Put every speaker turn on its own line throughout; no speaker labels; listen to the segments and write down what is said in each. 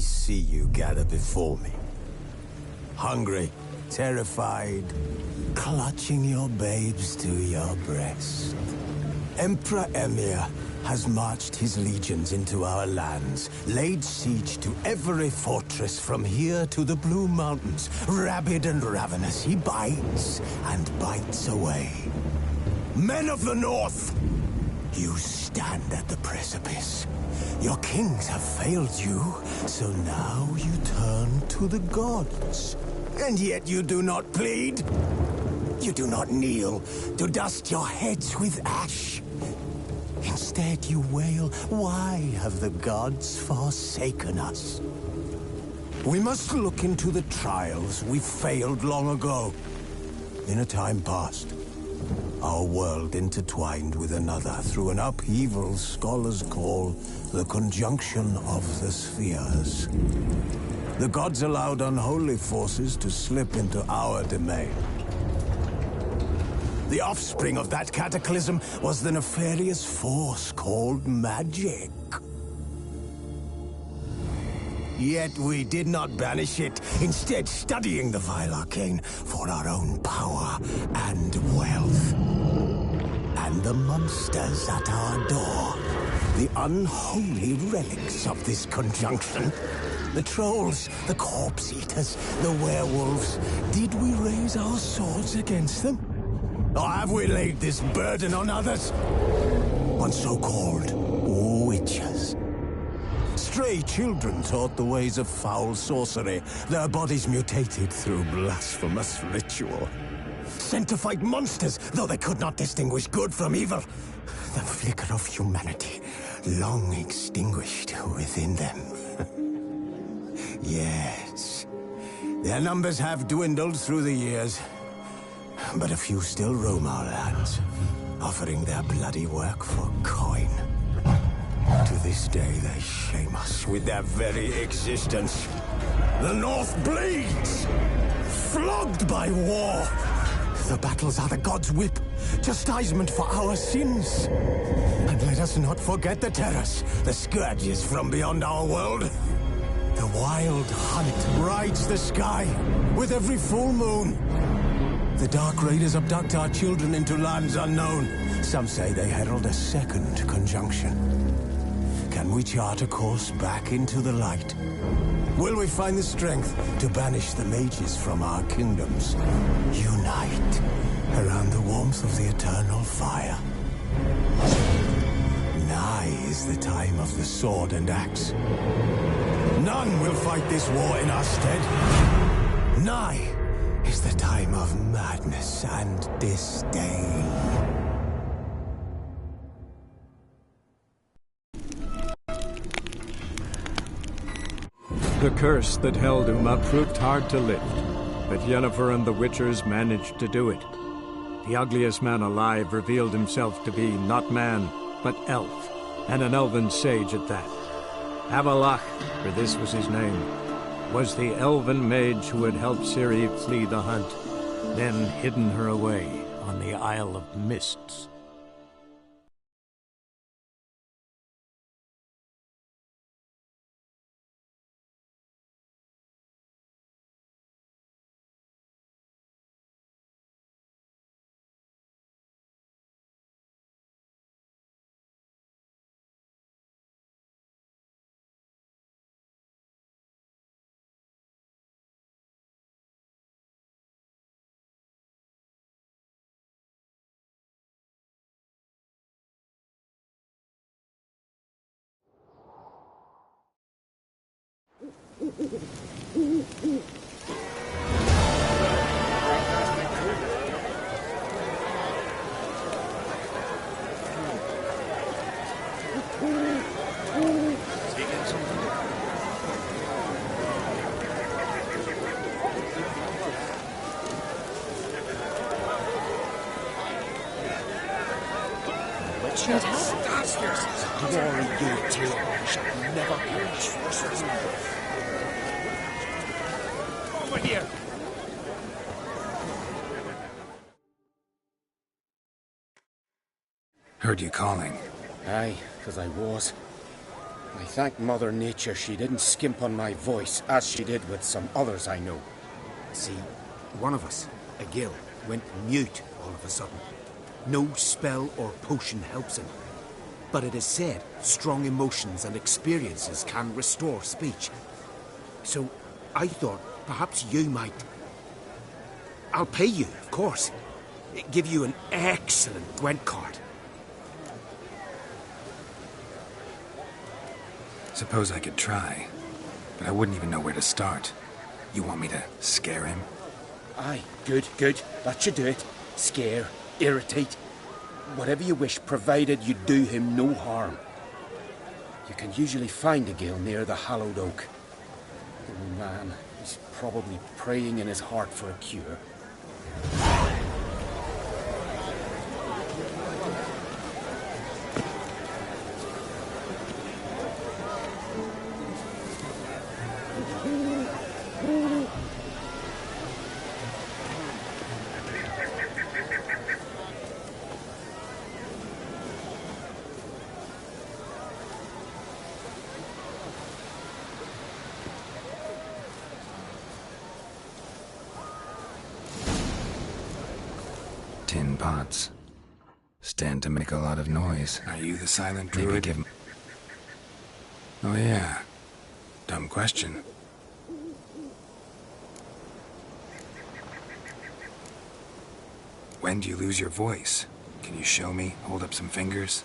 see you gather before me. Hungry, terrified, clutching your babes to your breast. Emperor Emir has marched his legions into our lands, laid siege to every fortress from here to the Blue Mountains. Rabid and ravenous, he bites and bites away. Men of the North, you stand at the precipice. Your kings have failed you, so now you turn to the gods. And yet you do not plead. You do not kneel to dust your heads with ash. Instead you wail, why have the gods forsaken us? We must look into the trials we failed long ago. In a time past, our world intertwined with another through an upheaval scholars call the conjunction of the spheres. The gods allowed unholy forces to slip into our domain. The offspring of that cataclysm was the nefarious force called magic. Yet we did not banish it, instead studying the vile arcane for our own power and wealth. And the monsters at our door, the unholy relics of this conjunction. The trolls, the corpse-eaters, the werewolves. Did we raise our swords against them? Or have we laid this burden on others? On so-called witches. Stray children taught the ways of foul sorcery, their bodies mutated through blasphemous ritual. Sent to fight monsters, though they could not distinguish good from evil. The flicker of humanity, long extinguished within them. Yes, their numbers have dwindled through the years. But a few still roam our lands, offering their bloody work for coin. To this day, they shame us with their very existence. The North bleeds, flogged by war. The battles are the gods' whip, chastisement for our sins. And let us not forget the terrors, the scourges from beyond our world. The wild hunt rides the sky with every full moon. The Dark Raiders abduct our children into lands unknown. Some say they herald a second conjunction. Can we chart a course back into the light? Will we find the strength to banish the mages from our kingdoms? Unite around the warmth of the eternal fire. Nigh is the time of the sword and axe. None will fight this war in our stead. Nigh is the time of madness and disdain.
The curse that held Uma proved hard to lift, but Yennefer and the Witchers managed to do it. The ugliest man alive revealed himself to be not man, but elf, and an elven sage at that. Avalach, for this was his name, was the elven mage who had helped Ciri flee the hunt, then hidden her away on the Isle of Mists.
Glory be to you, shall never perish. Over here!
Heard you calling.
Aye, 'cause I was. I thank Mother Nature she didn't skimp on my voice, as she did with some others I know. See, one of us, a gill, went mute all of a sudden. No spell or potion helps him. But it is said strong emotions and experiences can restore speech. So I thought perhaps you might... I'll pay you, of course. Give you an excellent Gwent card.
Suppose I could try, but I wouldn't even know where to start. You want me to scare him?
Aye, good. That should do it. Scare, irritate, whatever you wish, provided you do him no harm. You can usually find a gill near the hallowed oak. Oh man, he's probably praying in his heart for a cure.
Tin pots. Stand to make a lot of noise. Are you the silent druid? Maybe give him... Oh yeah. Dumb question. When do you lose your voice? Can you show me? Hold up some fingers?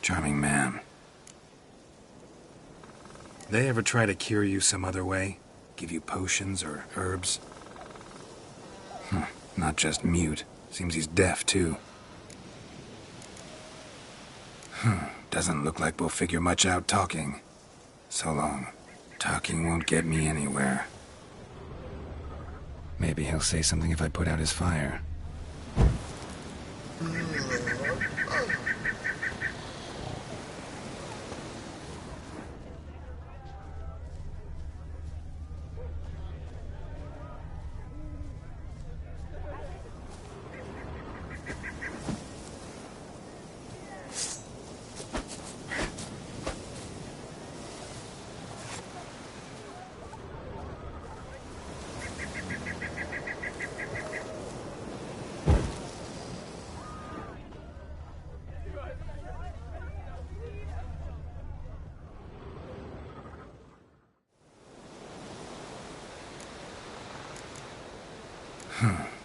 Charming man. They ever try to cure you some other way? Give you potions or herbs? Not just mute. Seems he's deaf, too. Doesn't look like we'll figure much out talking. So long. Talking won't get me anywhere. Maybe he'll say something if I put out his fire.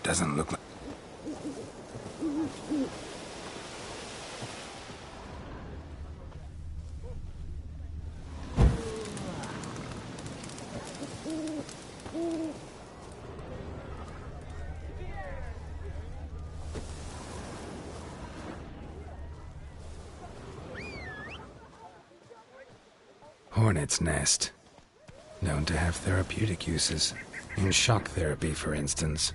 Doesn't look like... Hornet's nest. Known to have therapeutic uses. In shock therapy, for instance.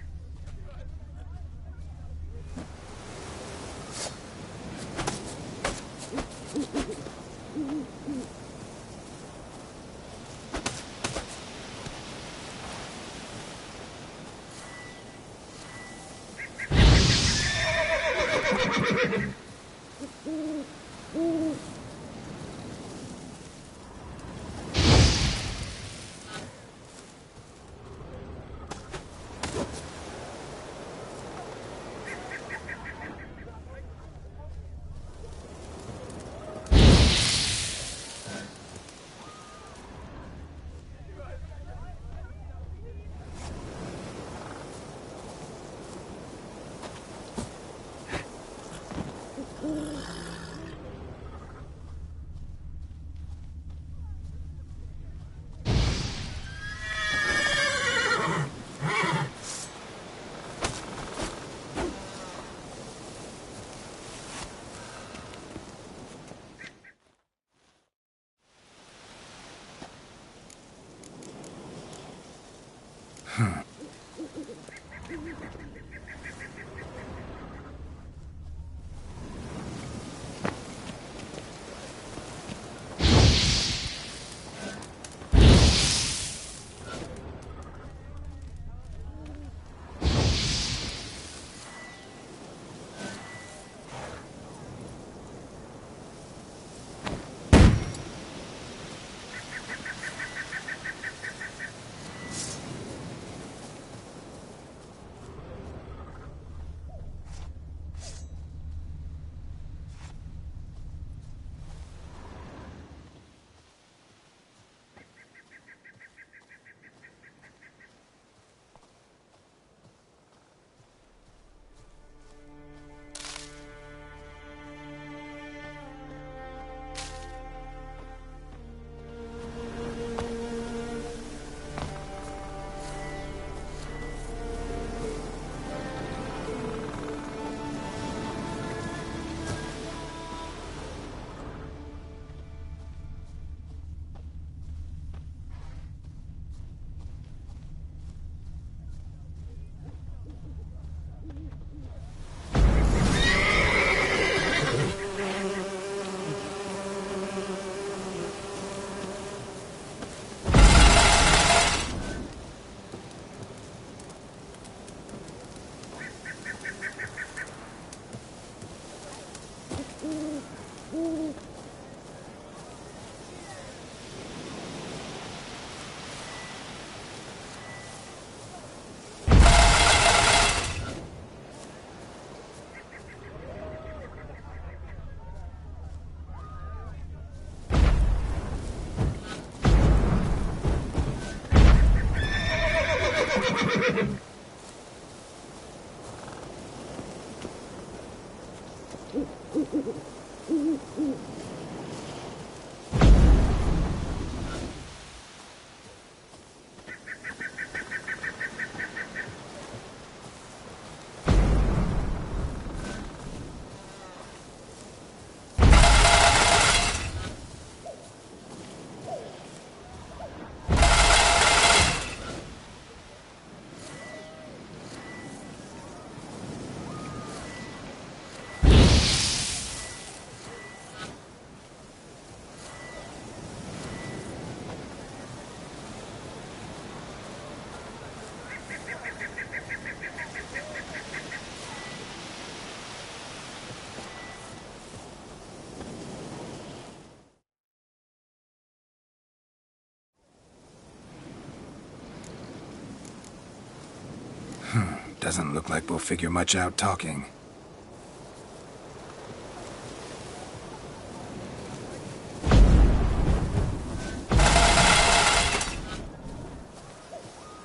Doesn't look like we'll figure much out talking.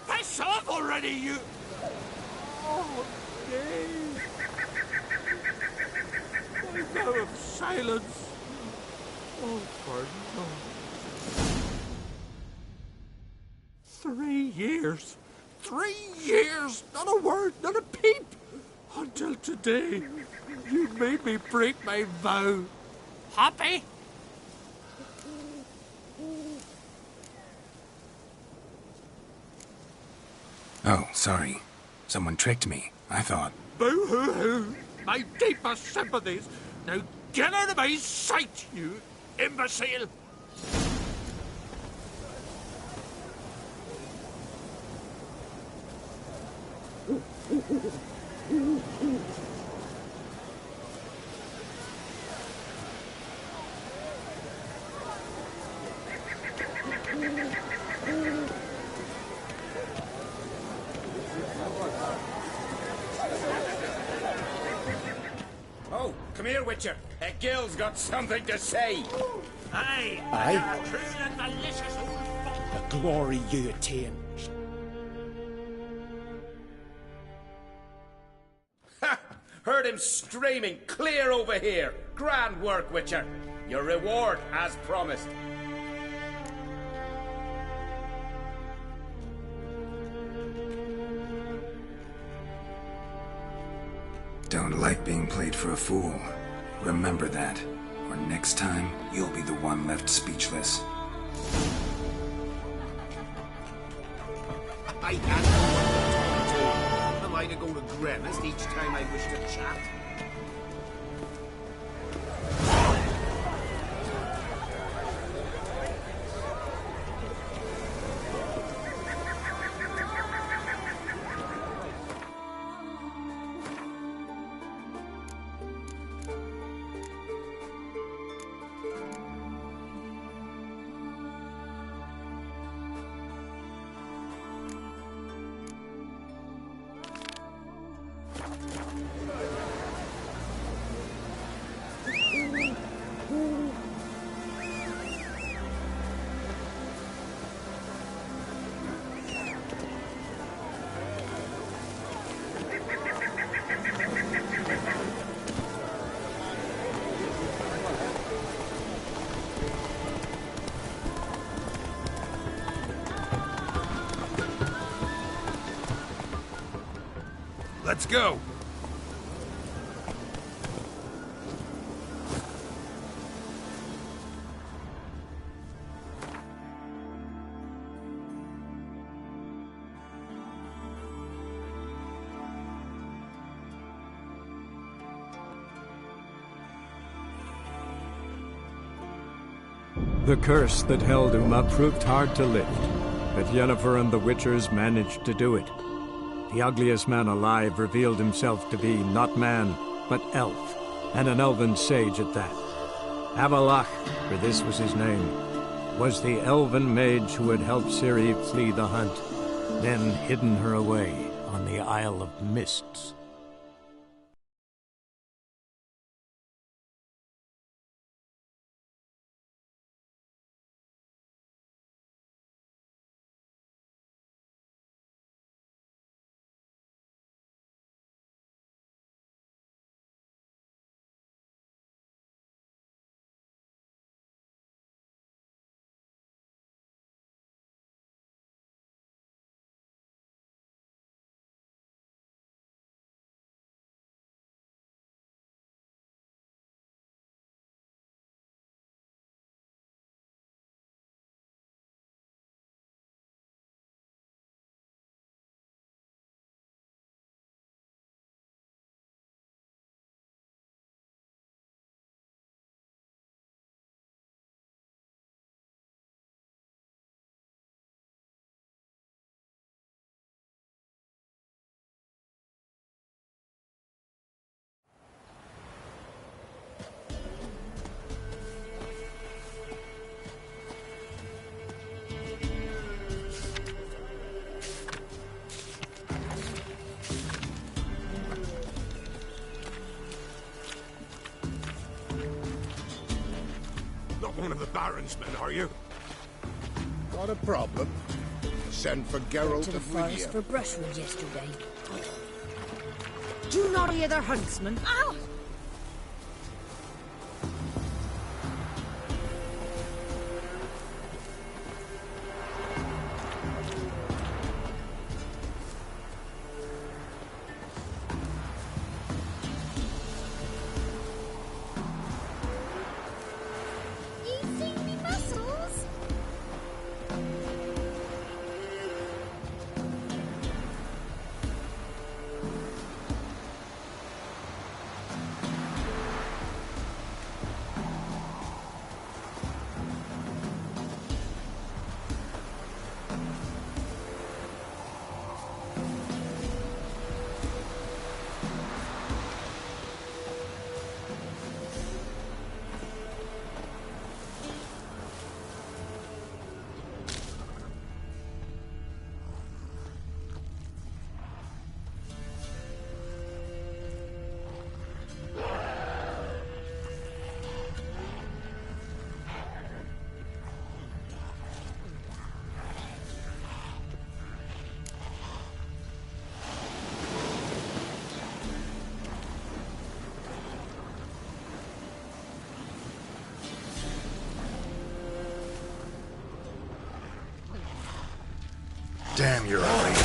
Piss off already, you... Oh, nay. An hour of silence. Oh, pardon. Oh. 3 years. 3 years! Not a word, not a peep! Until today, you made me break my vow. Happy?
Oh, sorry. Someone tricked me. I thought...
Boo-hoo-hoo! My deepest sympathies! Now get out of my sight, you imbecile!
Oh, come here, Witcher. Gil's got something to say.
Aye.
Aye?
True and malicious old fox.
The glory you attain. Ha! Heard him screaming clear over here. Grand work, Witcher. Your reward as promised.
Don't like being played for a fool. Remember that. Or next time, you'll be the one left speechless.
I can't know what you're talking to. Am I to go to grimace each time I wish to chat?
Let's go!
The curse that held Uma proved hard to lift, but Yennefer and the Witchers managed to do it. The ugliest man alive revealed himself to be not man, but elf, and an elven sage at that. Avalach, for this was his name, was the elven mage who had helped Ciri flee the hunt, then hidden her away on the Isle of Mists.
of the Baron's men, are you?
Not a problem. Send for Geralt
to the
of
forest
Rivia.
for brushwood yesterday.
Do not hear the huntsman. Ow!
You seen me muscles?
Damn, you're ugly.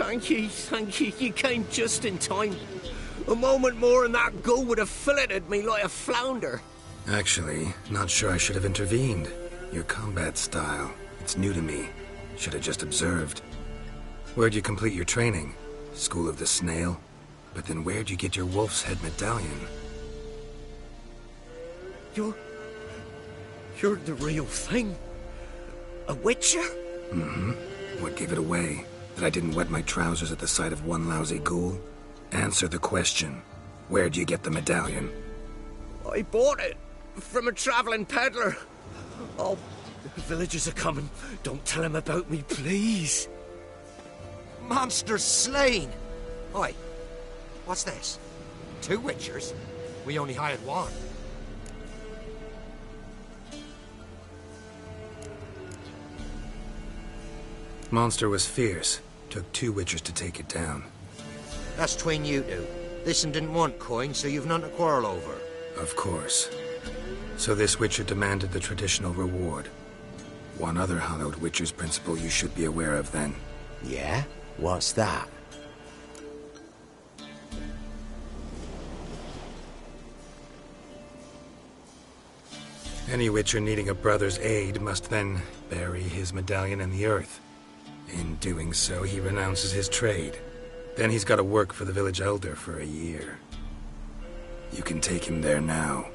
Thank you, you came just in time. A moment more and that gull would have filleted me like a flounder.
Actually, not sure I should have intervened. Your combat style, it's new to me. Should have just observed. Where'd you complete your training? School of the Snail? But then where'd you get your wolf's head medallion?
You're the real thing? A witcher?
Mm-hmm. What gave it away? That I didn't wet my trousers at the sight of one lousy ghoul? Answer the question. Where'd you get the medallion?
I bought it from a traveling peddler. Oh, the villagers are coming. Don't tell them about me, please.
Monsters slain! Oi, what's this? 2 witchers? We only hired 1.
Monster was fierce. Took 2 witchers to take it down.
That's between you two. This one didn't want coin, so you've none to quarrel over.
Of course. So this witcher demanded the traditional reward. One other hallowed witcher's principle you should be aware of then.
Yeah? What's that?
Any witcher needing a brother's aid must then bury his medallion in the earth. In doing so, he renounces his trade. Then he's got to work for the village elder for a year. You can take him there now.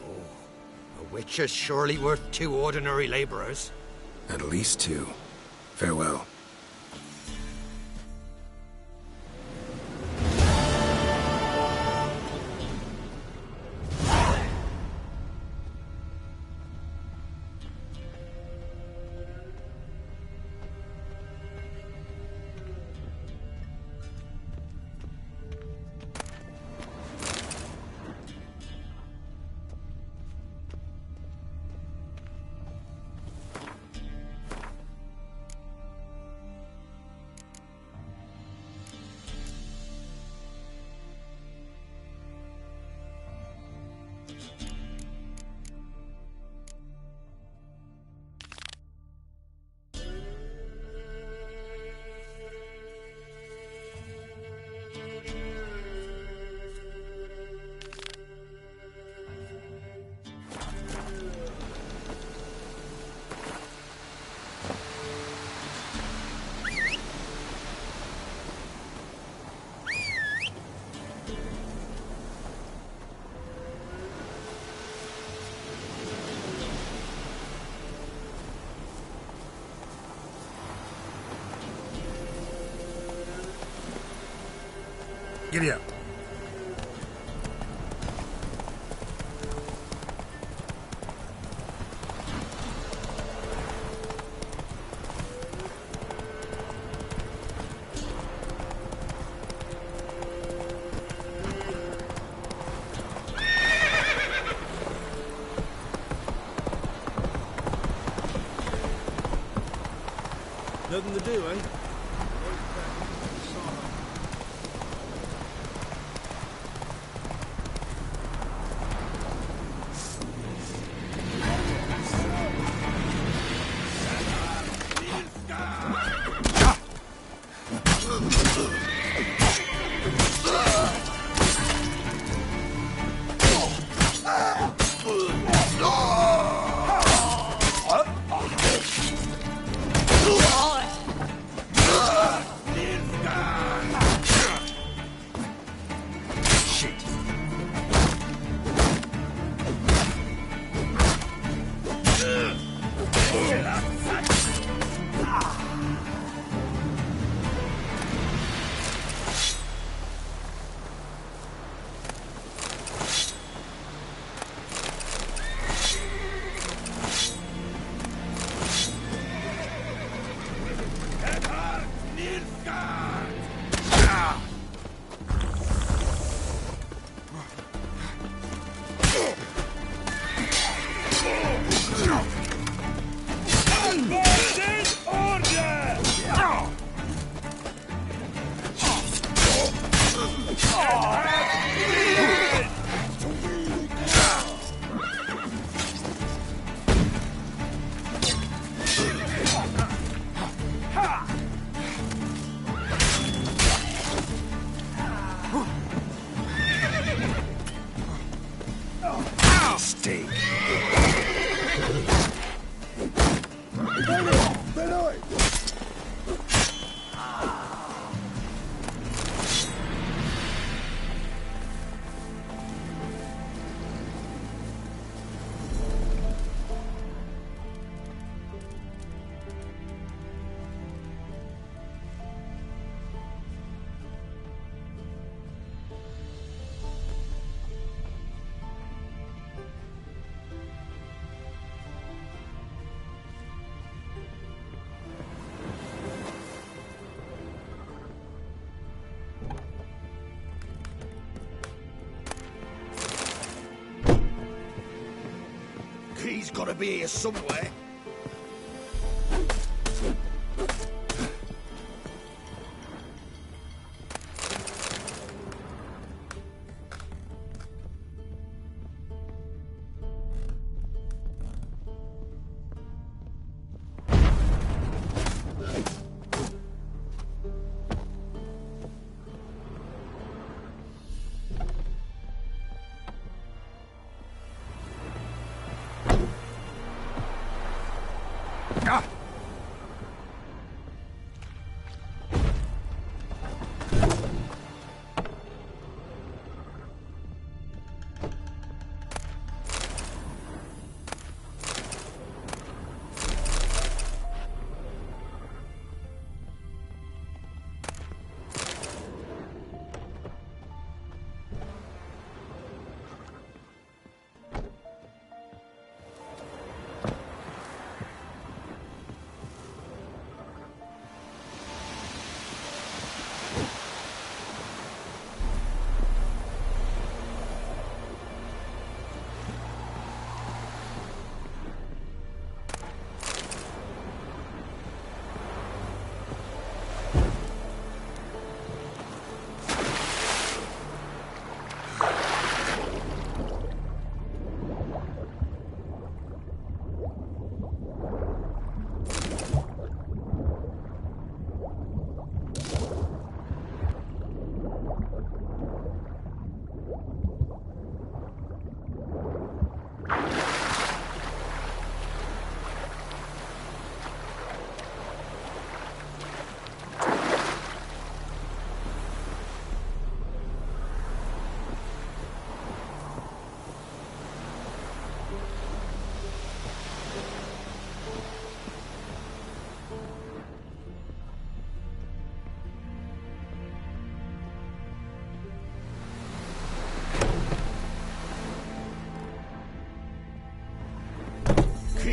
Oh, a witcher's surely worth 2 ordinary laborers.
At least 2. Farewell. Giddy up.
Nothing to do, eh? He's gotta be here somewhere.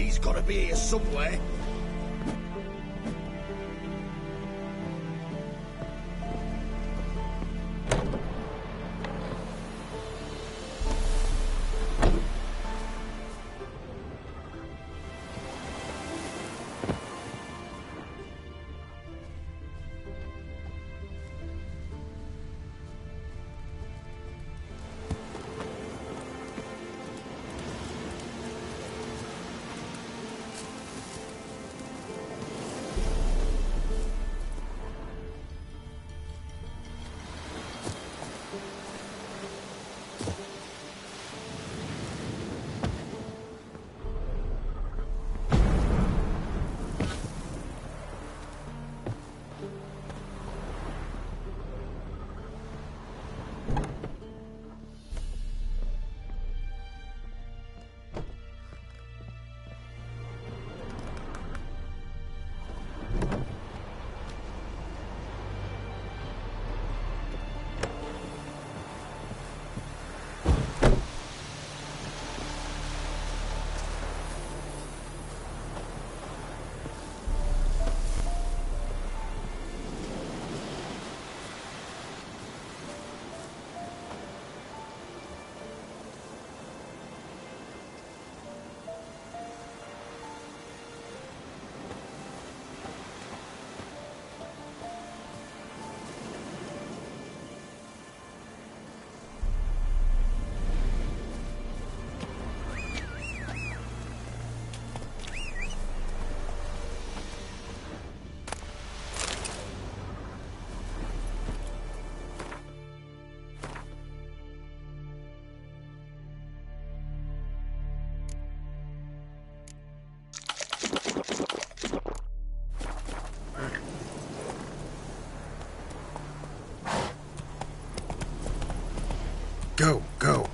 He's gotta be here somewhere.
Go, go.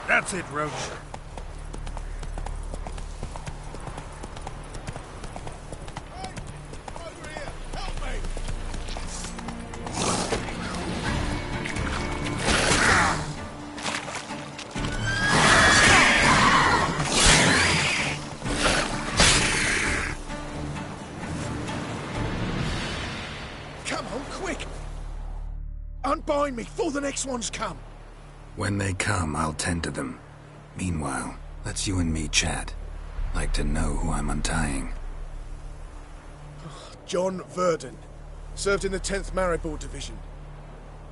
That's it, Roach.
Over here! Help me! Come on, quick! Unbind me before the next ones come!
When they come, I'll tend to them. Meanwhile, let's you and me chat. Like to know who I'm untying.
John Verdon. Served in the 10th Maribor Division.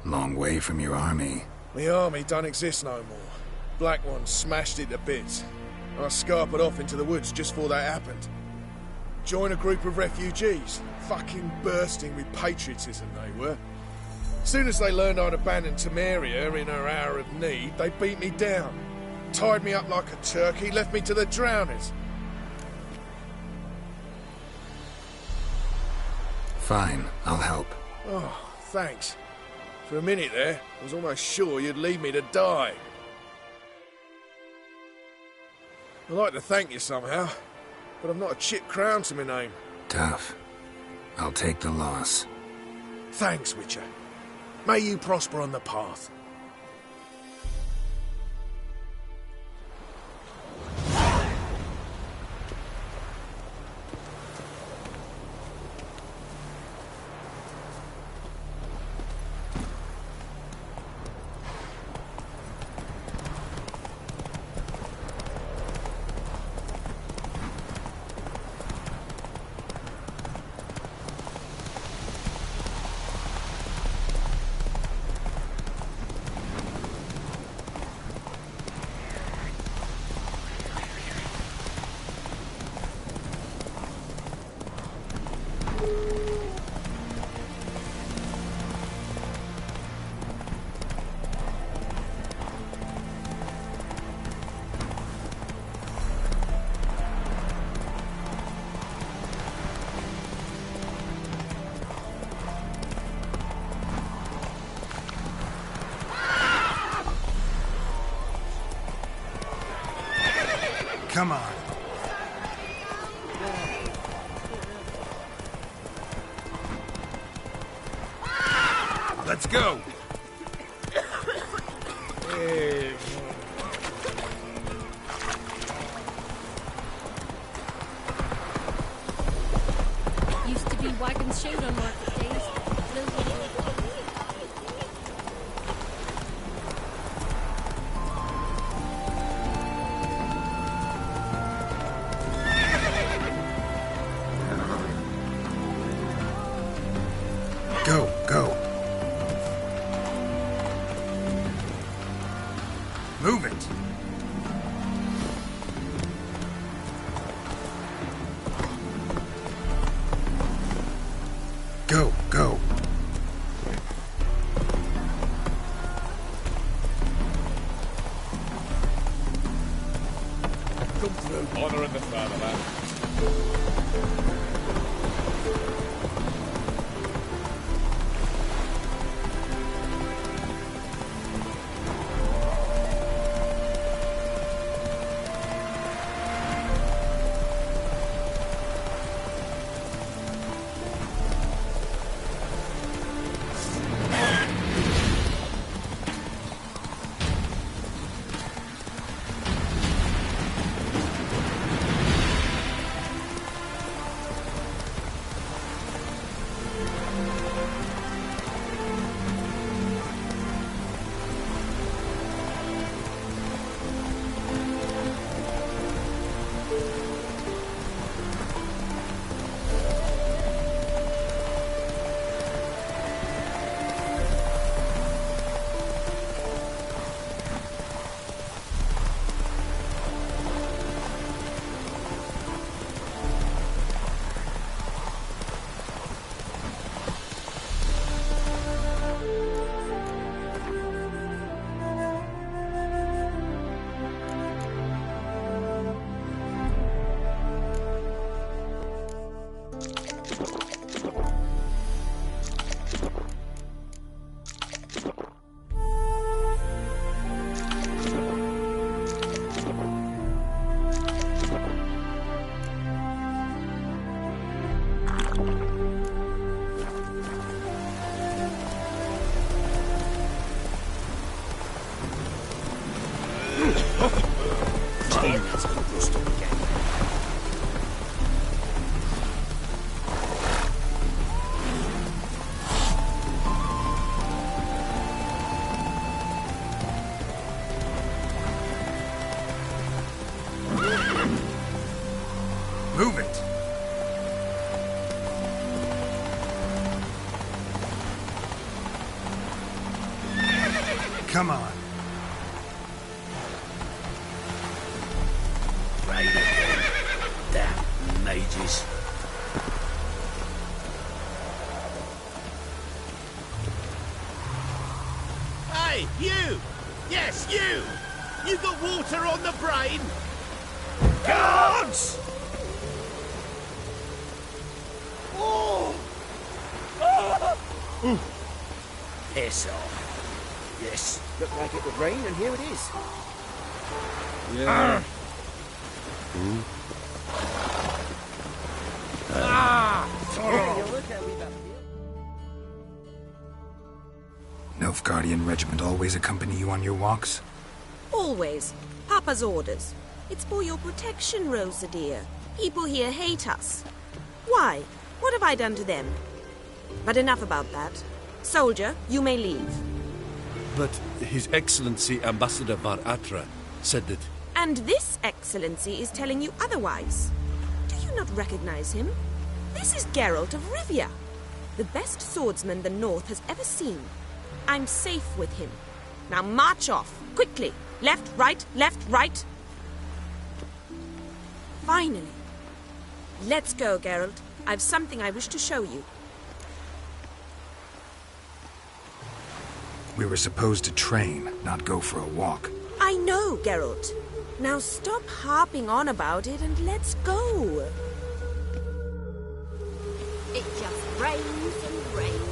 Long way from your army.
The army don't exist no more. Black One smashed it to bits. I scarpered off into the woods just before that happened. Joined a group of refugees. Fucking bursting with patriotism they were. Soon as they learned I'd abandoned Temeria in her hour of need, they beat me down. Tied me up like a turkey, left me to the drowners.
Fine, I'll help.
Oh, thanks. For a minute there, I was almost sure you'd leave me to die. I'd like to thank you somehow, but I've not a chip crown to my name.
Tough. I'll take the loss.
Thanks, Witcher. May you prosper on the path.
Come on. Let's go.
Used to be wagons showed on market days.
Go. Move it. Go.
Come through. Honor in the fatherland.
Move it. Come on.
Damn mages.
Hey, you! Yes, you! You got water on the brain? Guards! Oh!
Piss off. Yes, looked like it would rain, and here it is.
Yeah.
Nilfgaardian regiment always accompany you on your walks?
Always. Papa's orders. It's for your protection, Rosa dear. People here hate us. Why? What have I done to them? But enough about that. Soldier, you may leave.
But His Excellency Ambassador Var Atra said that...
And this excellency is telling you otherwise. Do you not recognize him? This is Geralt of Rivia, the best swordsman the North has ever seen. I'm safe with him. Now march off, quickly. Left, right, left, right. Finally. Let's go, Geralt. I've something I wish to show you.
We were supposed to train, not go for a walk.
I know, Geralt. Now stop harping on about it and let's go.
It just rains and rains.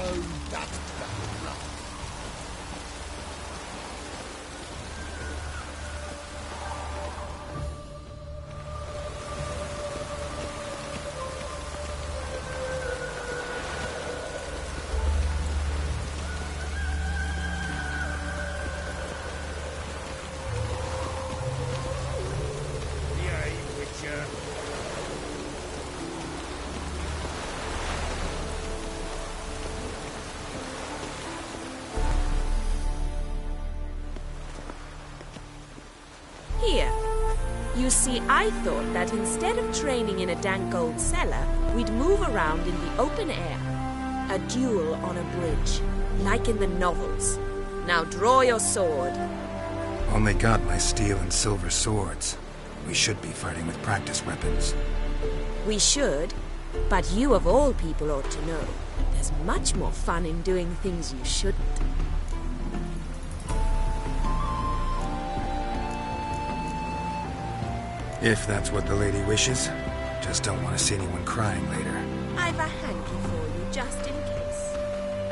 Oh, that's bad enough.
Here. You see, I thought that instead of training in a dank old cellar, we'd move around in the open air. A duel on a bridge, like in the novels. Now draw your sword.
Only got my steel and silver swords. We should be fighting with practice weapons.
We should, but you of all people ought to know. There's much more fun in doing things you shouldn't.
If that's what the lady wishes. Just don't want to see anyone crying later.
I've a hanky for you, just in case.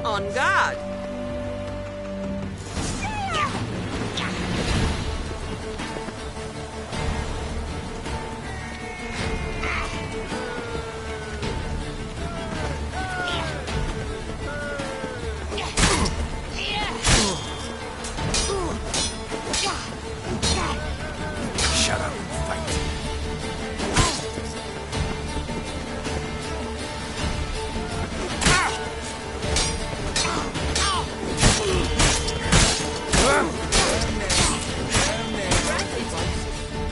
On guard!
Shut up and fight.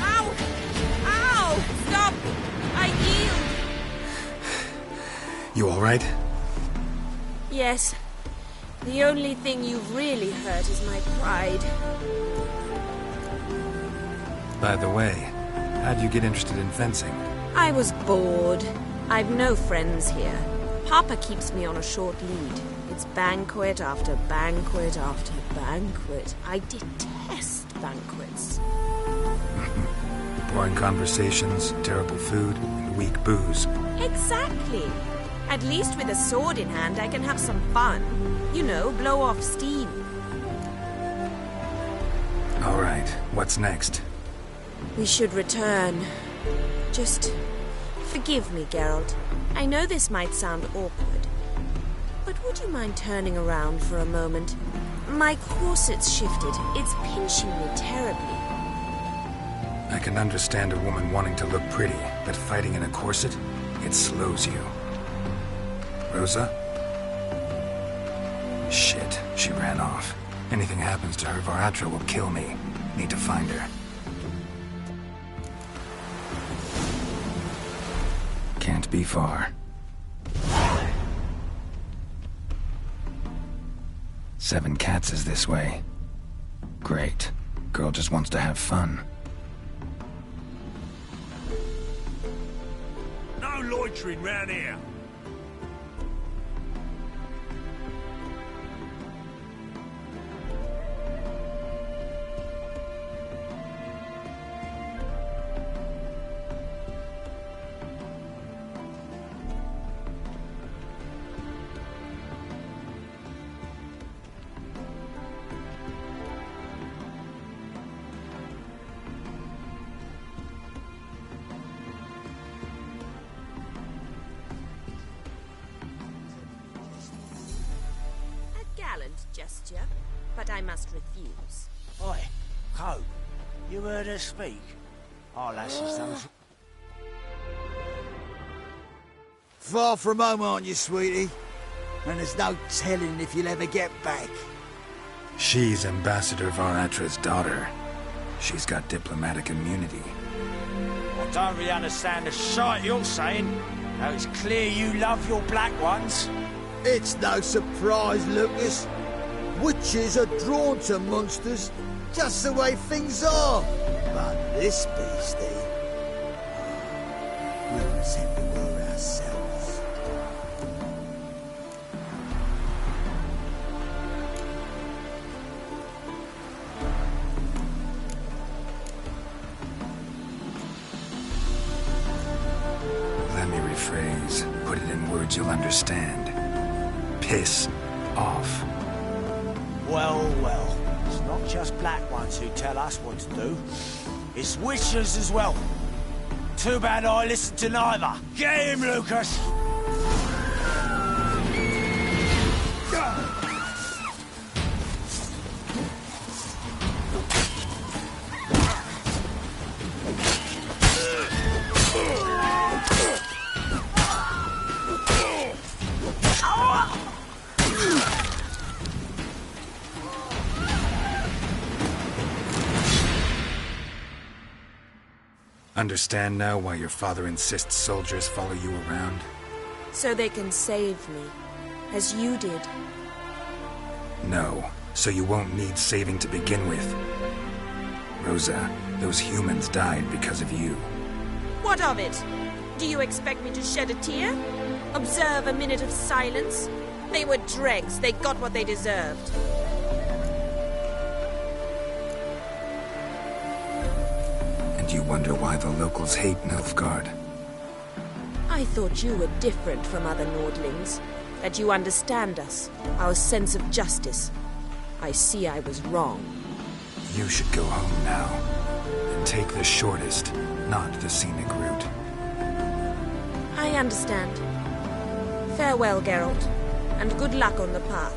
Ow! Ow! Stop! I yield!
You all right?
Yes. The only thing you've really hurt is my pride.
By the way, how'd you get interested in fencing?
I was bored. I've no friends here. Papa keeps me on a short lead. It's banquet after banquet after banquet. I detest banquets.
Boring conversations, terrible food, and weak booze.
Exactly. At least with a sword in hand, I can have some fun. You know, blow off steam.
All right, what's next?
We should return. Just forgive me, Geralt. I know this might sound awkward, but would you mind turning around for a moment? My corset's shifted. It's pinching me terribly.
I can understand a woman wanting to look pretty, but fighting in a corset, it slows you. Rosa? Shit, she ran off. Anything happens to her, Varatra will kill me. Need to find her. Can't be far. 7 cats is this way. Great. Girl just wants to have fun.
No loitering round here.
Gesture, but I must refuse.
Oi, Cope, you heard her speak? Our lassie's done.
Far from home, aren't you, sweetie? And there's no telling if you'll ever get back.
She's Ambassador Varatra's daughter. She's got diplomatic immunity.
I don't really understand the shite you're saying. Now it's clear you love your black ones.
It's no surprise, Lucas. Witches are drawn to monsters, just the way things are. But this beastie, we can send the world ourselves.
Let me rephrase. Put it in words you'll understand. piss off.
Well, well. It's not just black ones who tell us what to do. It's witchers as well. Too bad I listen to neither. Get him, Lucas!
Understand now why your father insists soldiers follow you around?
So they can save me, as you did.
No, so you won't need saving to begin with. Rosa, those humans died because of you.
What of it? Do you expect me to shed a tear? Observe a minute of silence? They were dregs. They got what they deserved.
And you wonder why the locals hate Nilfgaard.
I thought you were different from other Nordlings. That you understand us, our sense of justice. I see I was wrong.
You should go home now. And take the shortest, not the scenic route.
I understand. Farewell, Geralt, and good luck on the path.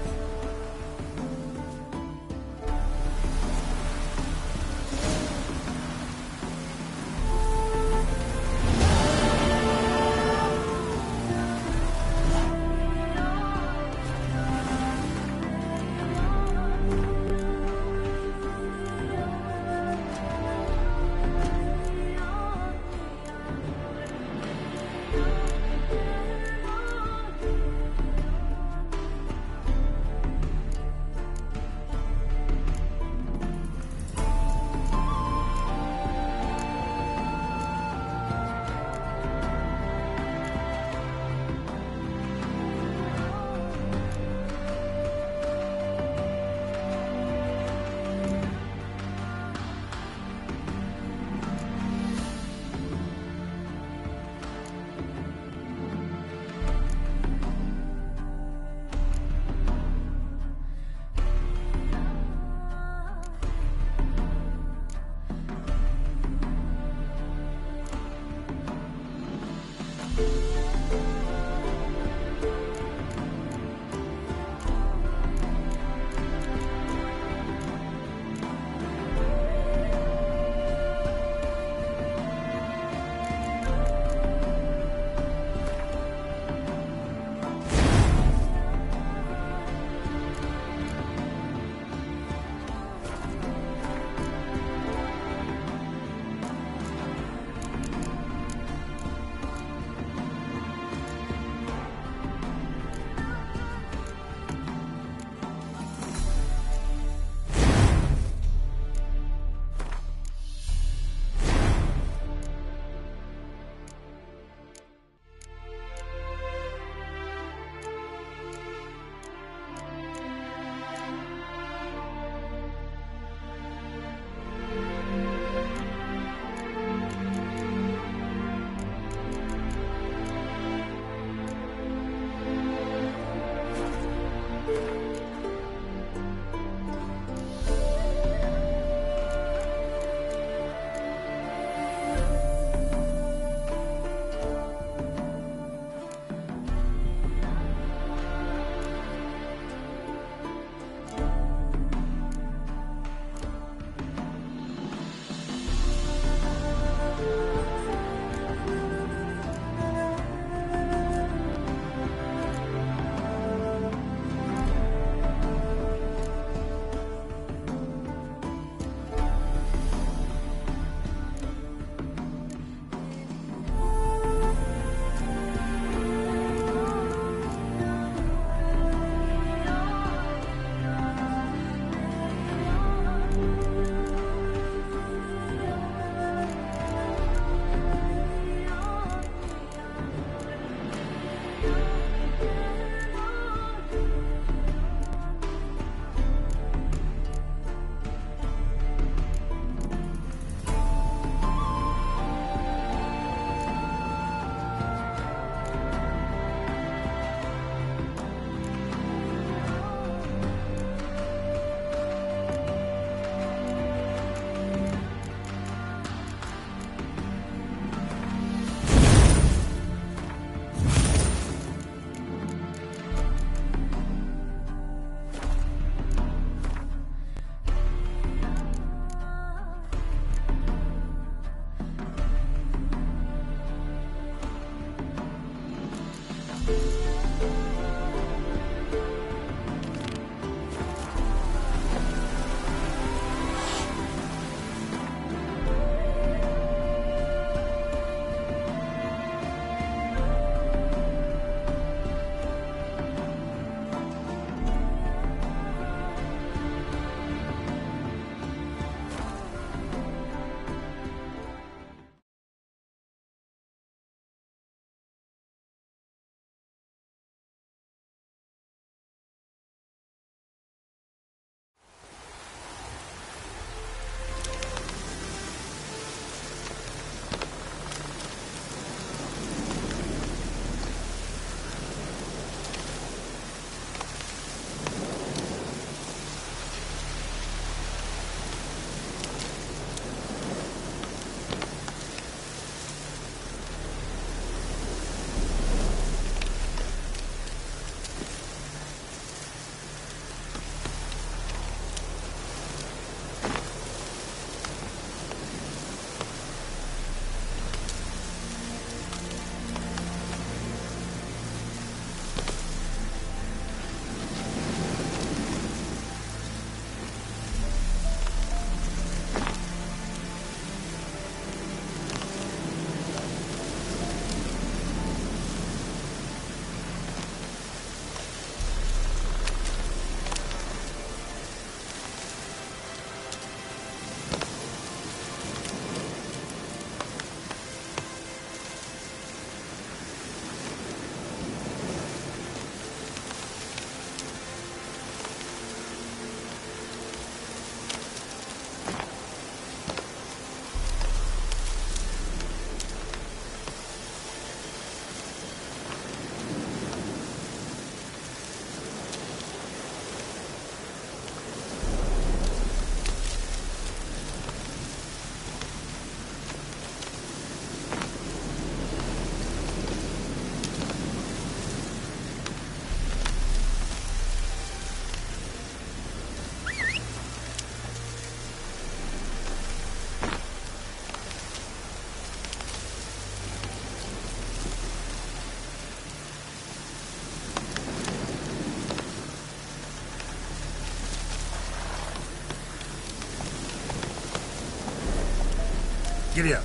Giddy up.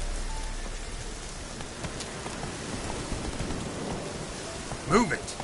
Move it.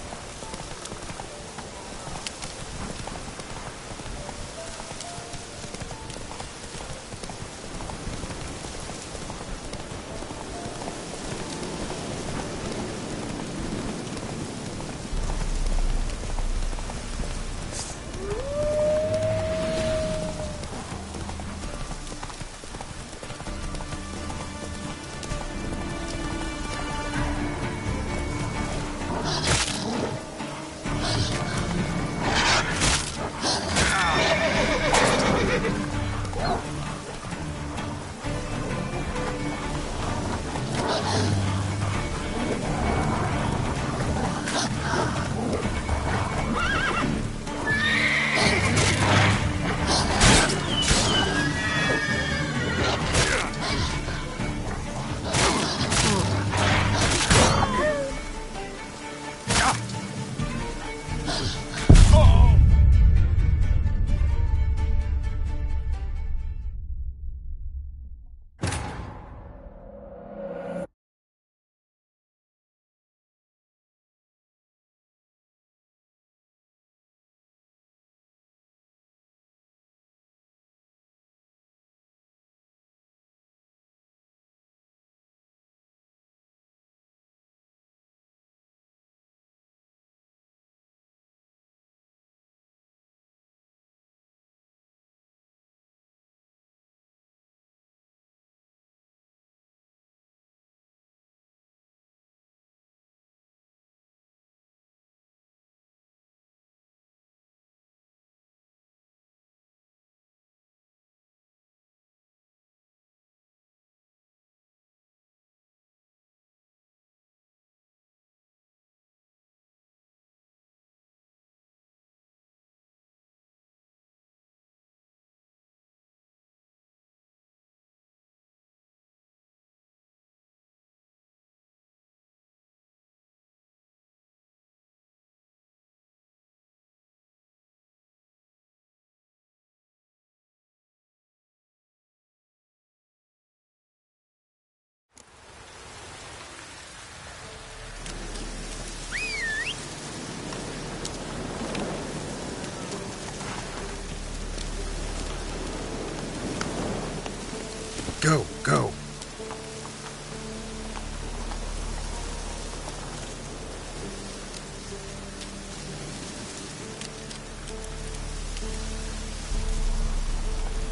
Go, go.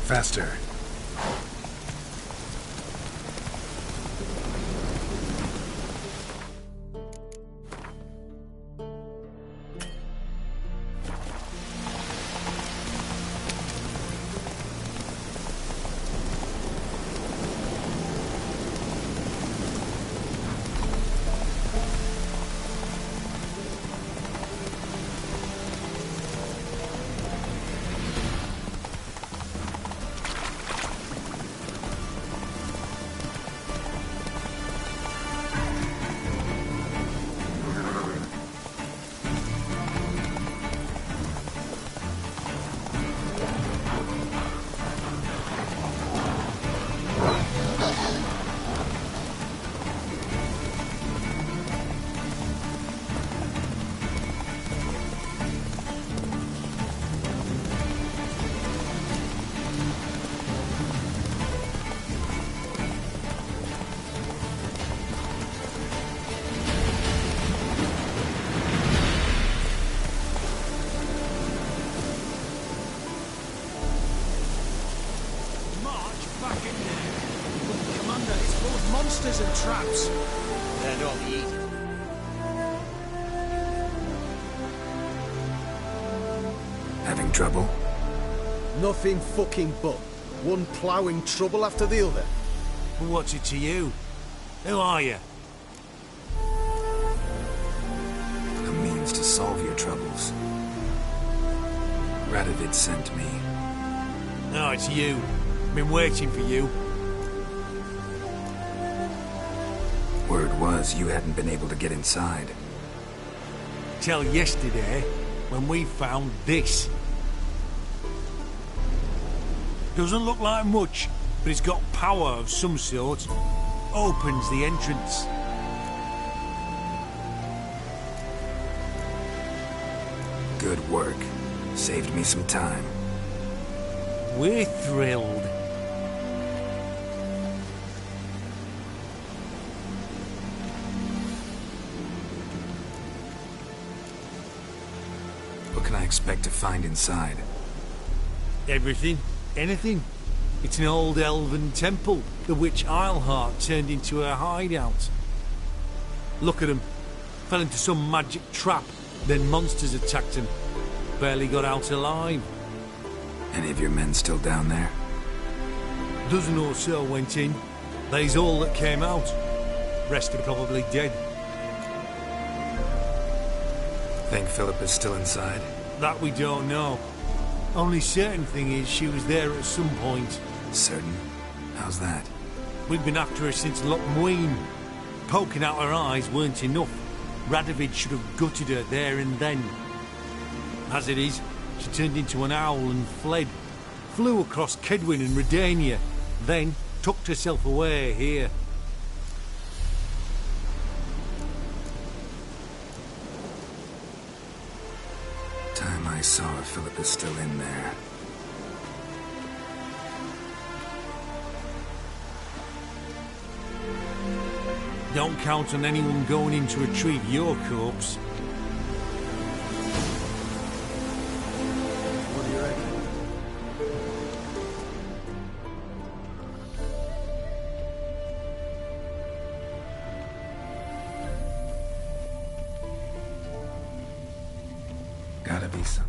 Faster.
Monsters and traps. They're not easy.
Having trouble?
Nothing fucking but. One ploughing trouble after the other.
Well, what's it to you? Who are you?
A means to solve your troubles. Radovid sent me.
No, it's you. Been waiting for you.
Word was you hadn't been able to get inside.
Till yesterday, when we found this. Doesn't look like much,
but it's got power of some sort. Opens the entrance.
Good work. Saved me some time.
We're thrilled.
What can I expect to find inside?
Everything. Anything. It's an old elven temple, the witch Isleheart turned into her hideout. Look at him. Fell into some magic trap, then monsters attacked him. Barely got out alive.
Any of your men still down there?
Dozen or so went in. They's all that came out. Rest are probably dead.
Think Philip is still inside?
That we don't know. Only certain thing is she was there at some point.
Certain? How's that?
We've been after her since Lochmuin. Poking out her eyes weren't enough. Radovid should have gutted her there and then. As it is, she turned into an owl and fled. Flew across Kedwin and Redania, then tucked herself away here.
Time I saw her, Philip is still in there.
Don't count on anyone going in to retrieve your corpse.
What do you reckon?
Gotta be some.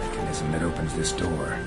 Mechanism that opens this door.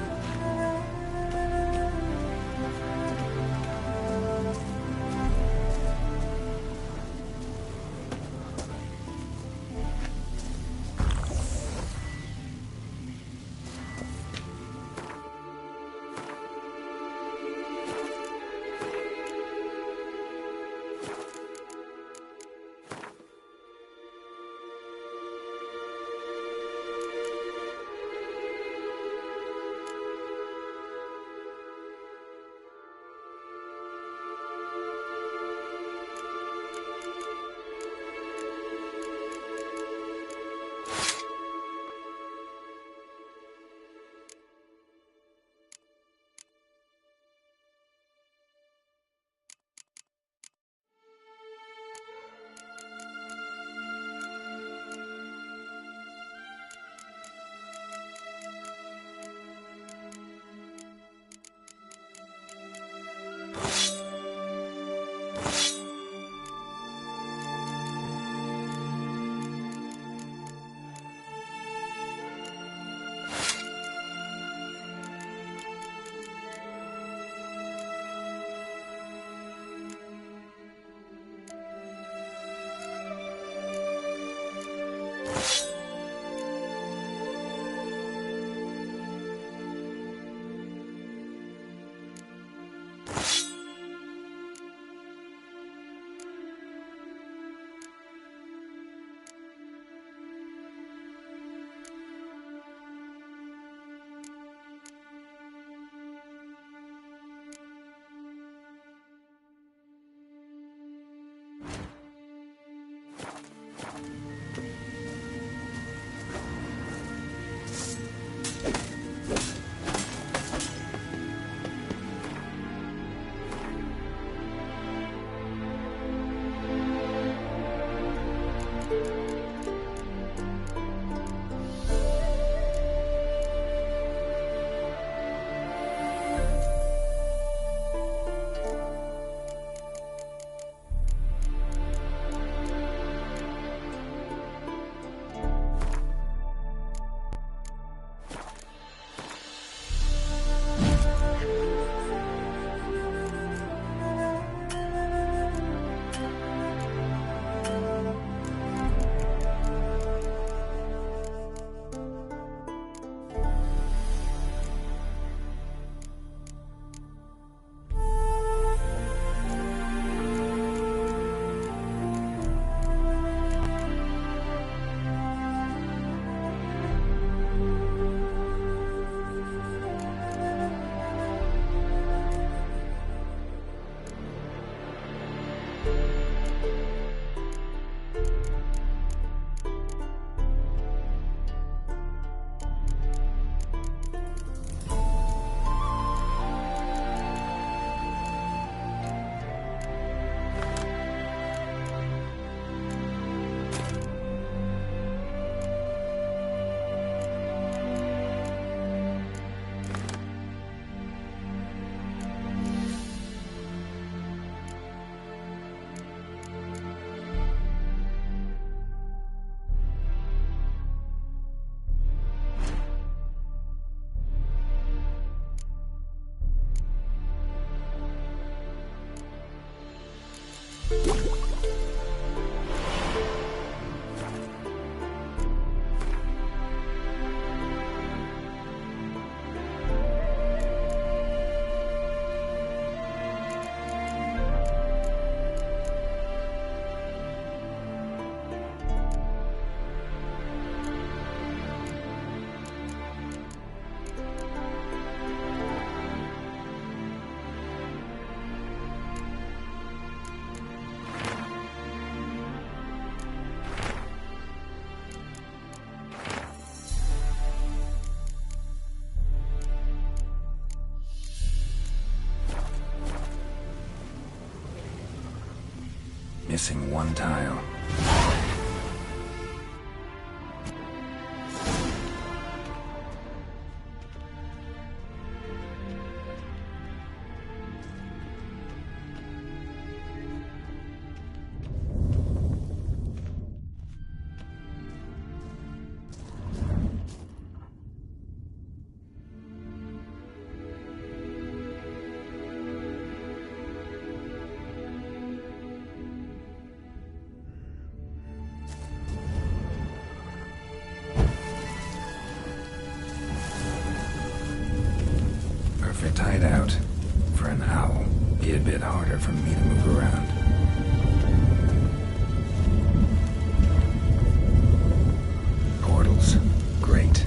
missing one tile. Perfect hideout. For an owl, be a bit harder for me to move around. Portals. Great.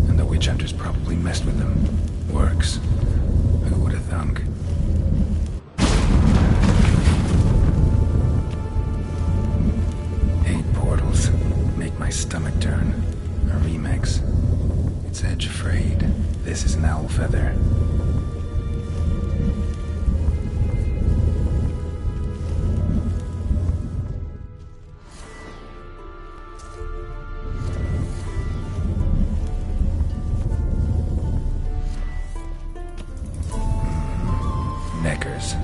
And the witch hunters probably messed with them. Works. Who would have thunk? Eight portals. Make my stomach turn. A remix. It's edge frayed. This is an owl feather. Neckers.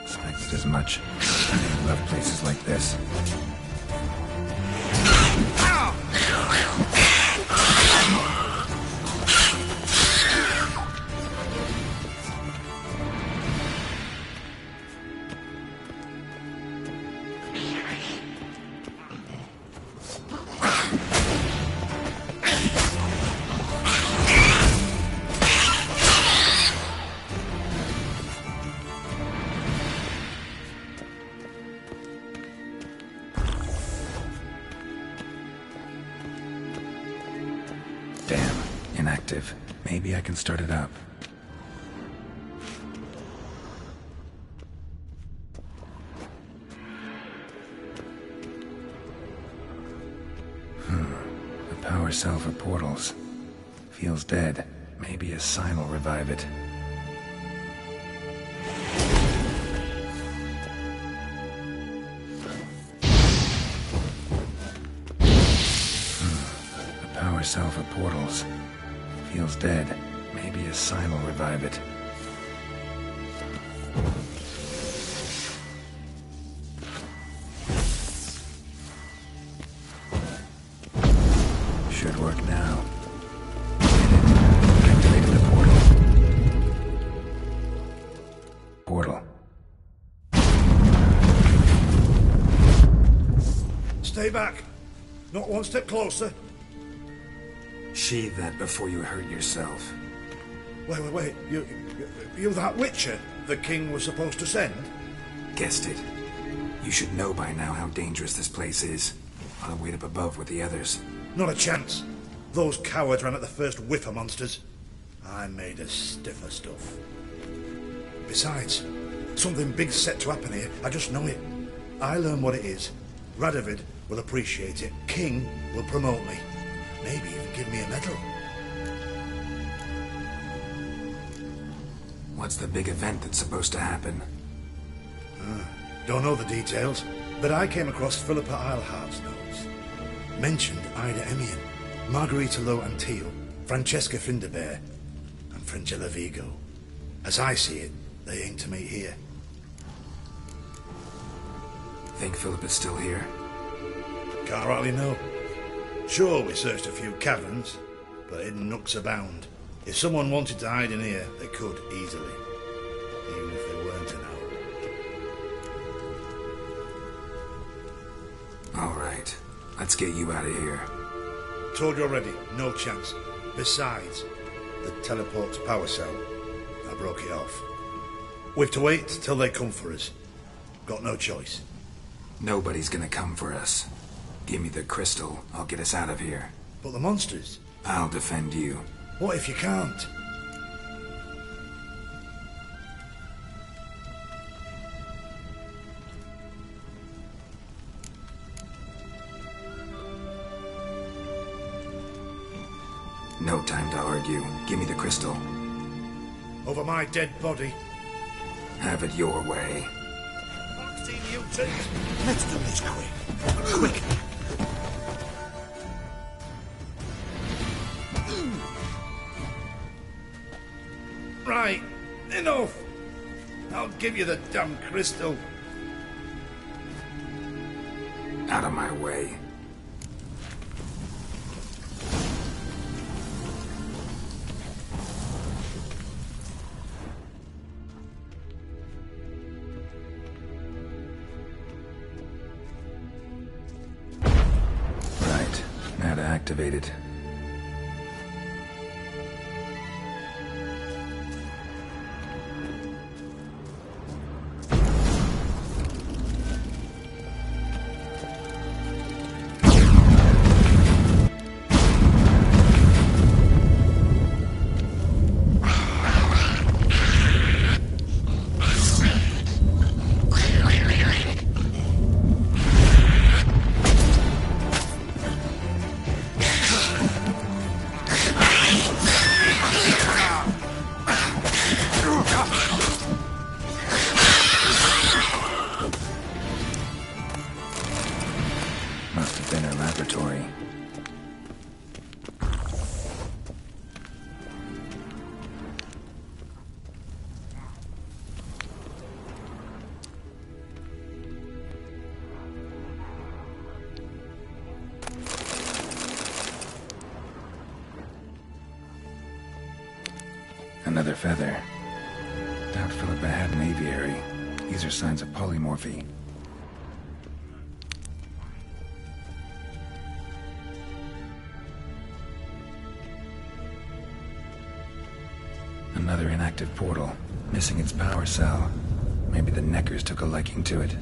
Expected as much. I love places like this. Damn, inactive. Maybe I can start it up. The power cell for portals. Feels dead. Maybe a sign will revive it. Power cell for portals. Feels dead. Maybe a sign will revive it. Should work now. Activated the portal. Portal.
Stay back. Not one step closer.
Sheathe that before you hurt yourself.
Wait. You that Witcher the king was supposed to send?
Guessed it. You should know by now how dangerous this place is. I'll wait up above with the others.
Not a chance. Those cowards ran at the first whiff of monsters. I'm made of stiffer stuff. Besides, something big's set to happen here. I just know it. I learn what it is. Radovid will appreciate it. King will promote me. Maybe even give me a medal.
What's the big event that's supposed to happen?
Don't know the details, but I came across Philippa Eilhart's notes. Mentioned Ida Emian, Margarita Low Antille, Francesca Finderbear, and Frangella Vigo. As I see it, they aim to meet here.
Think Philippa's still here?
Can't rightly know. Sure, we searched a few caverns, but hidden nooks abound. If someone wanted to hide in here, they could easily. Even if they weren't an owl.
All right. Let's get you out of here.
Told you already, no chance. Besides, the teleport power cell, I broke it off. We've to wait till they come for us. Got no choice.
Nobody's gonna come for us. Give me the crystal, I'll get us out of here.
But the monsters?
I'll defend you.
What if you can't?
No time to argue. Give me the crystal.
Over my dead body.
Have it your way.
Let's do this quick. Quick.
Right, enough. I'll give you the damn crystal.
Out of my way. Right, now to activate it. Must have been her laboratory. Another feather. Doubt Philippa had an aviary. These are signs of polymorphy. Another inactive portal, missing its power cell. Maybe the Neckers took a liking to it.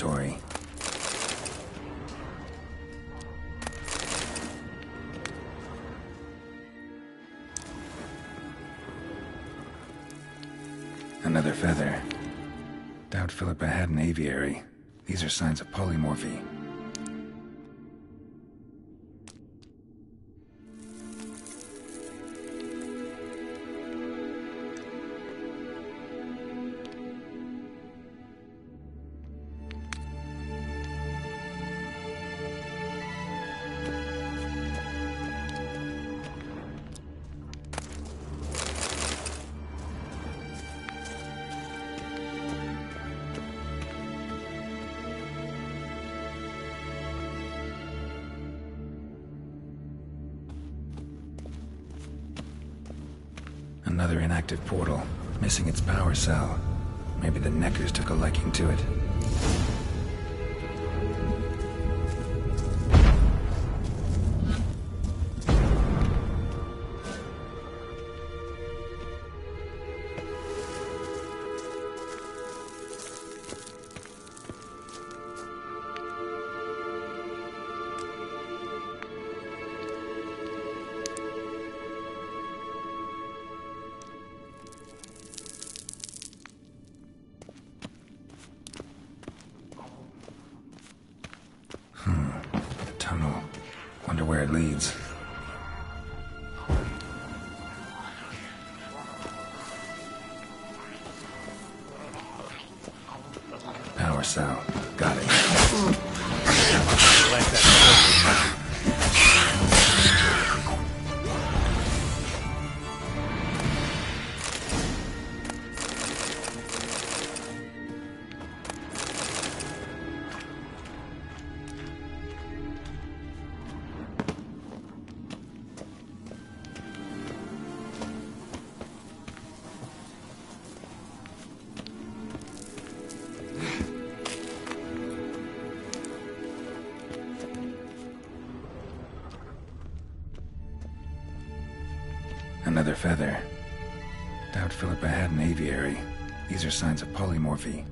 laboratory. Another feather. Doubt Philippa had an aviary. These are signs of polymorphy. Another inactive portal, missing its power cell. Maybe the Neckers took a liking to it. Tunnel. Wonder where it leads. Power cell. Got it. Another feather. Doubt Philippa had an aviary. These are signs of polymorphy.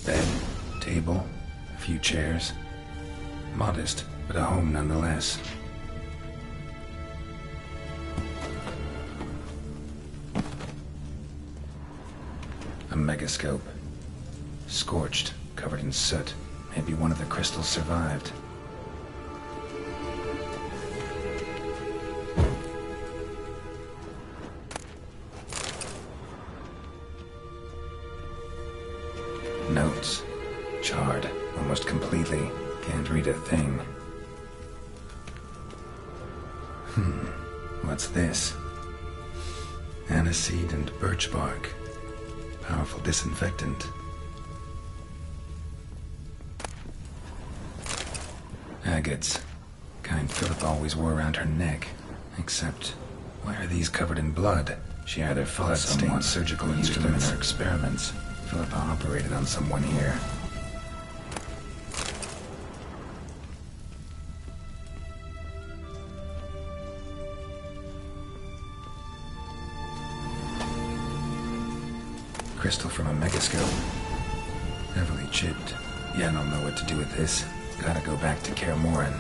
Bed, table, a few chairs. Modest, but a home nonetheless. A megascope. Scorched, covered in soot. Maybe one of the crystals survived. Notes. Charred, almost completely. Can't read a thing. What's this? Aniseed and birch bark. Powerful disinfectant. Agates. Kind Philip always wore around her neck. Except, why are these covered in blood? She either fought someone, surgical instruments, or experiments. Philippa operated on someone here. Crystal from a megascope. Heavily chipped. Yeah, I don't know what to do with this. Gotta go back to Kaer Morhen.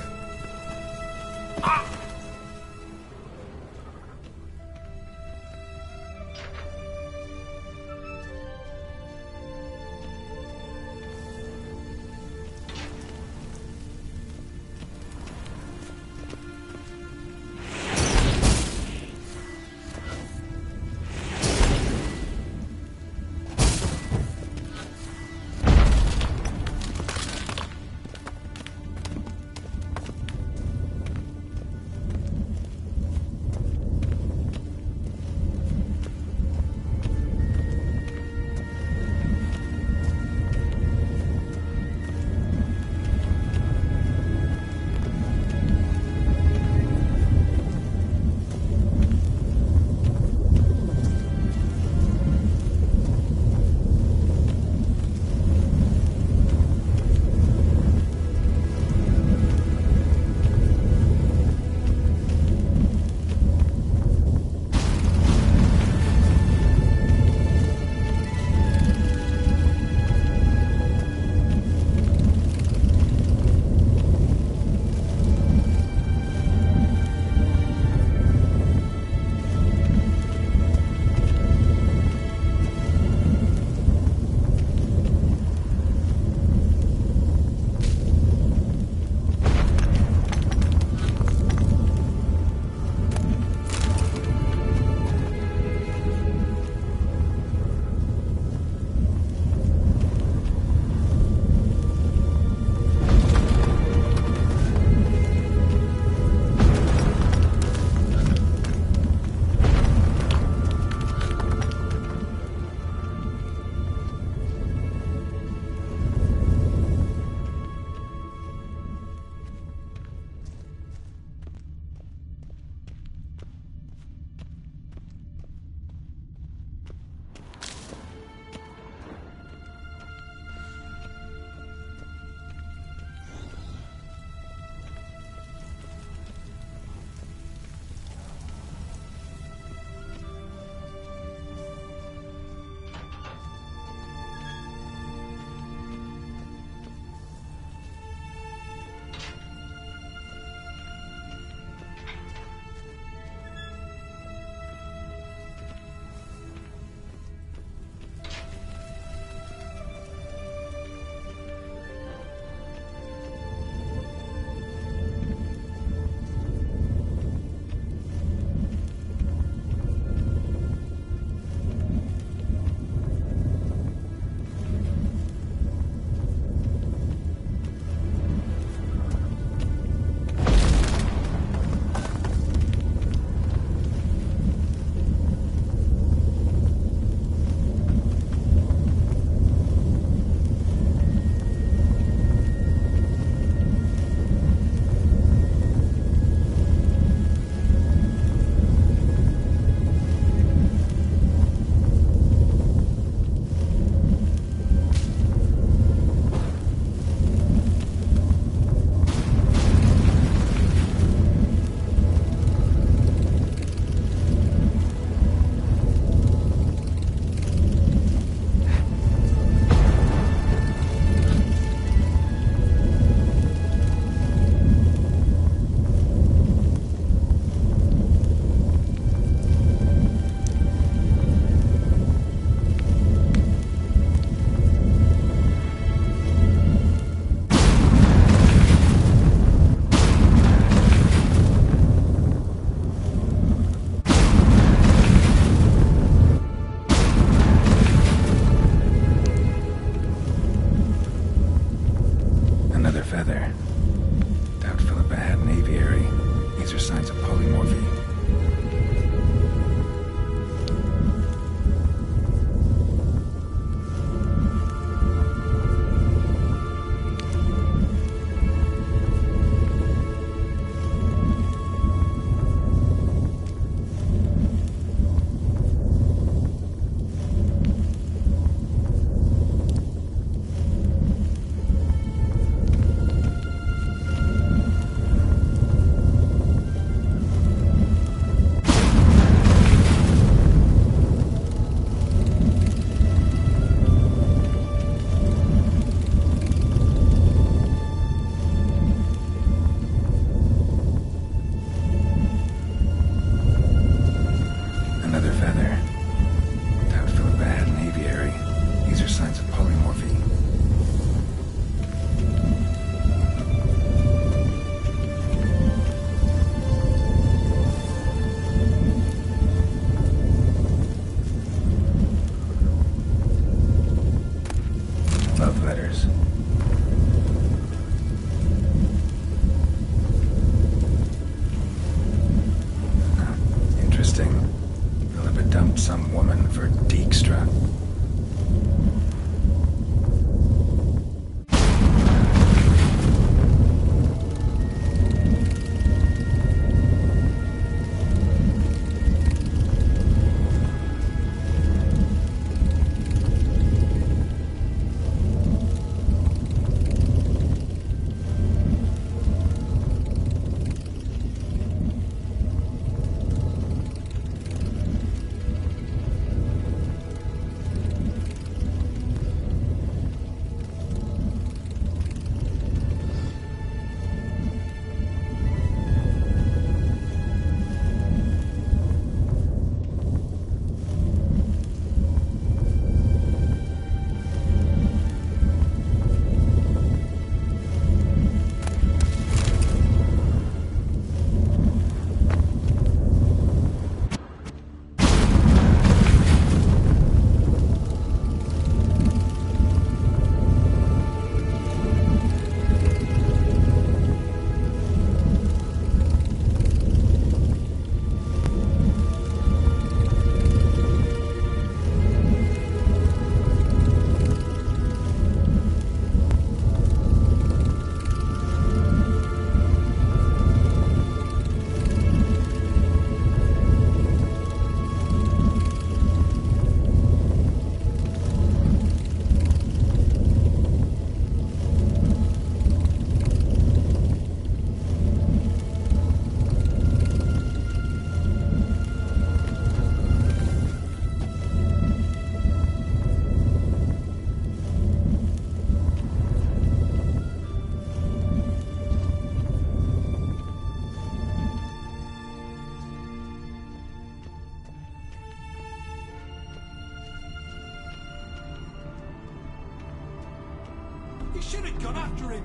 after him.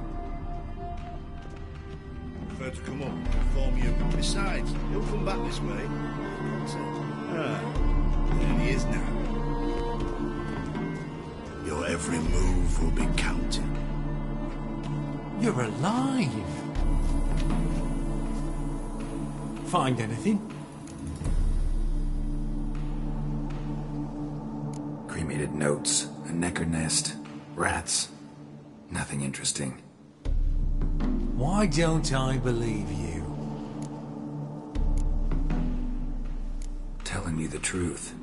Prefer to come up and inform you. Besides, he'll come back this way. There he is now. Your every move will be counted.
You're alive. Find anything?
Cremated notes, a necker nest, rats. Nothing interesting.
Why don't I believe you?
Telling you the truth.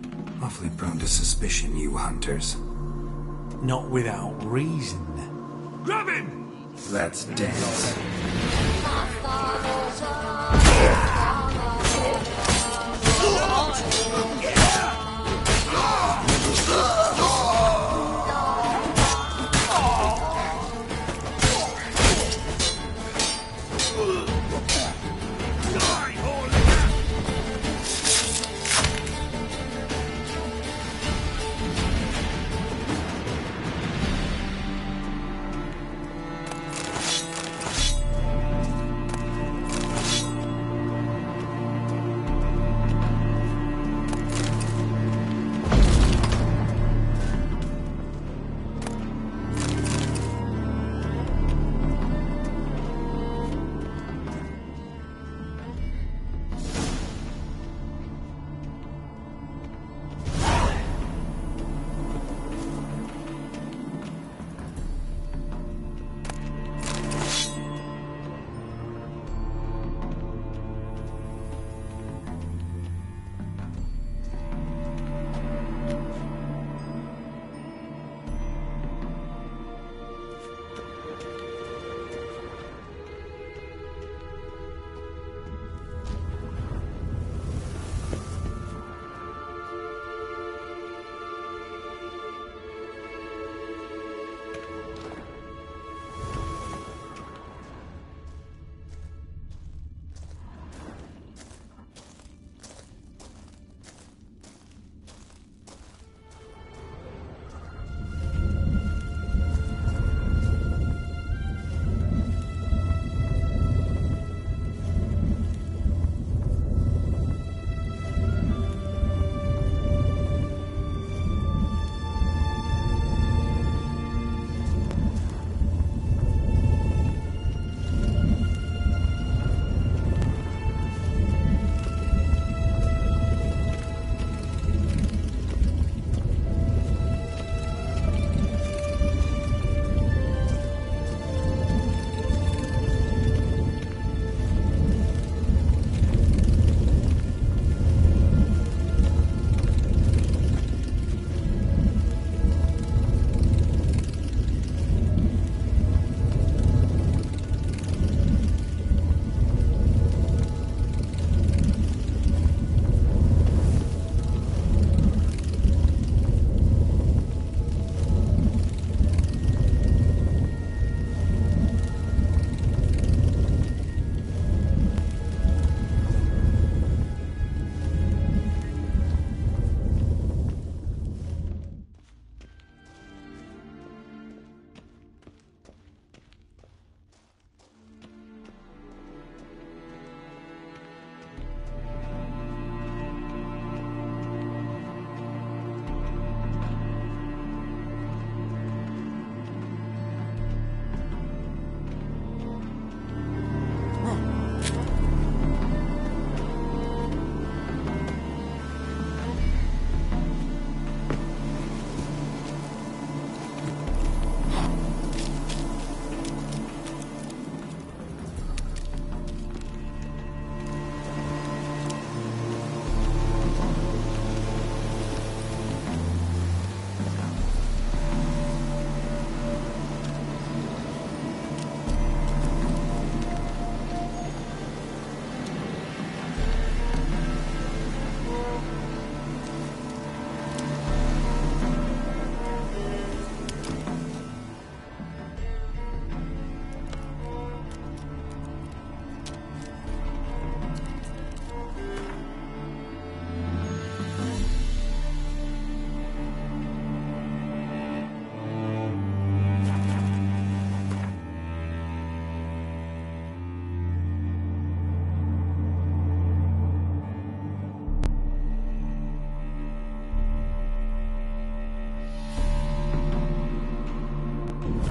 Awfully prone to suspicion, you hunters.
Not without reason.
Grab him!
Let's dance.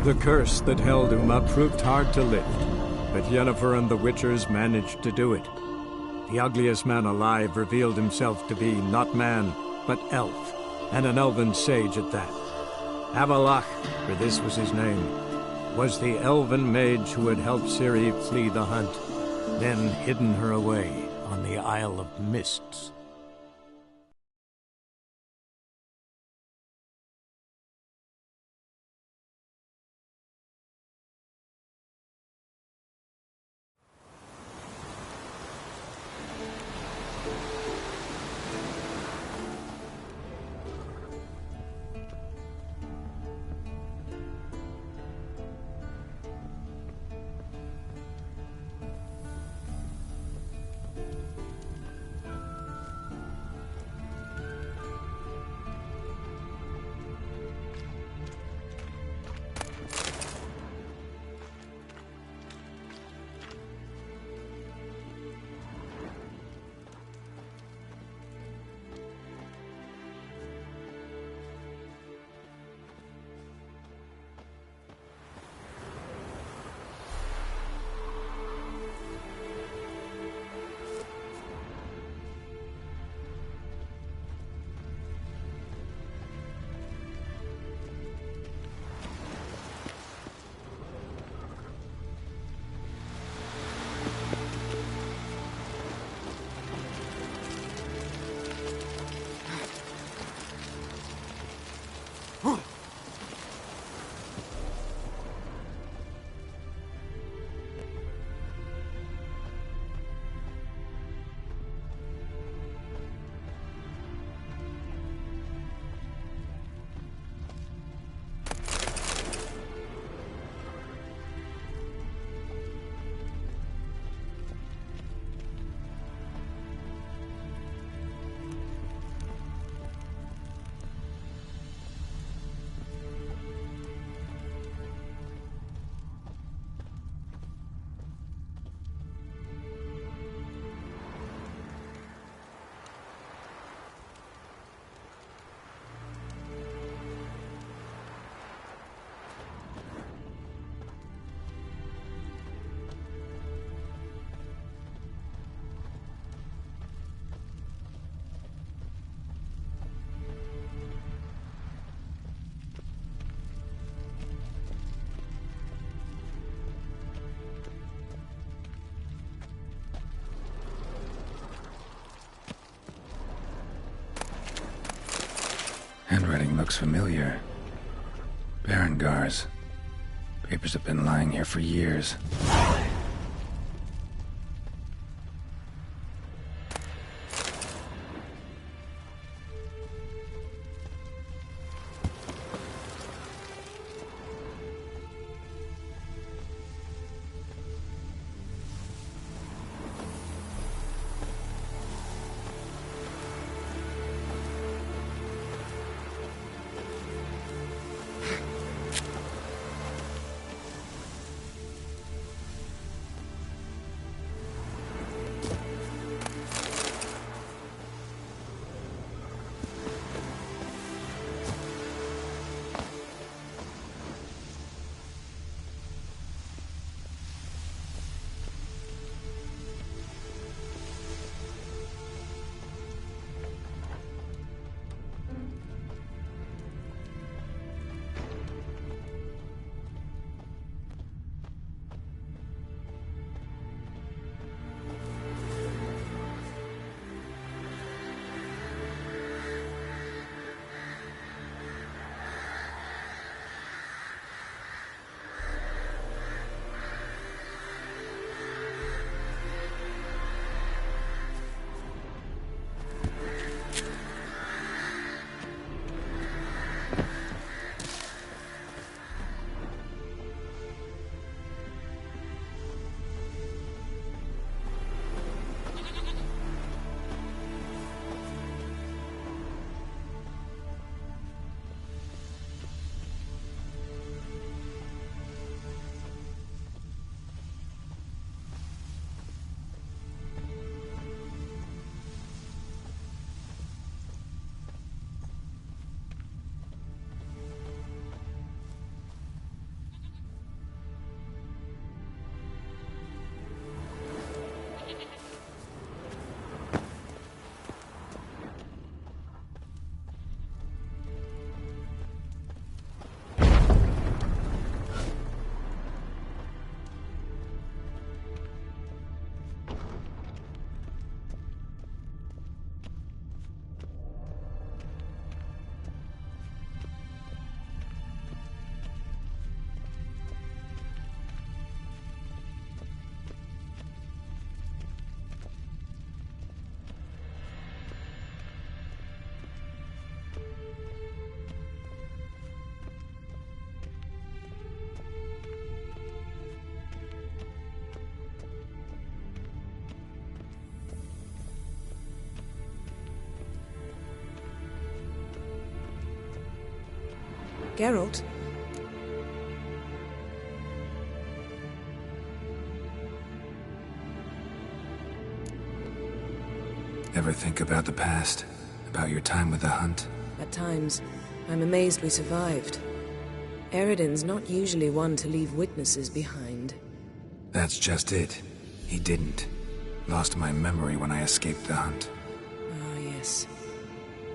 The curse that held Uma proved hard to lift, but Yennefer and the Witchers managed to do it. The ugliest man alive revealed himself to be not man, but elf, and an elven sage at that. Avalach, for this was his name, was the elven mage who had helped Ciri flee the hunt, then hidden her away on the Isle of Mists.
Handwriting looks familiar. Berengar's. Papers have been lying here for years.
Geralt?
Ever think about the past? About your time with the Hunt?
At times, I'm amazed we survived. Eredin's not usually one to leave witnesses behind.
That's just it. He didn't. Lost my memory when I escaped the Hunt.
Ah, yes.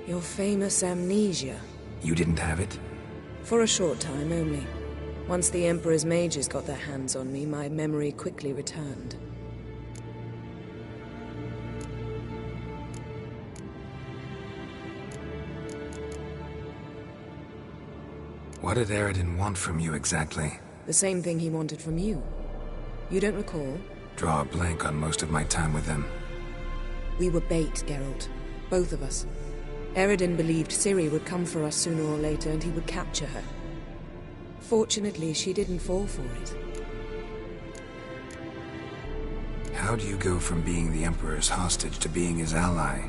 Your famous amnesia.
You didn't have it?
For a short time only. Once the Emperor's mages got their hands on me, my memory quickly returned.
What did Eredin want from you exactly?
The same thing he wanted from you. You don't recall?
Draw a blank on most of my time with them.
We were bait, Geralt. Both of us. Eredin believed Ciri would come for us sooner or later and he would capture her. Fortunately, she didn't fall for it.
How do you go from being the Emperor's hostage to being his ally?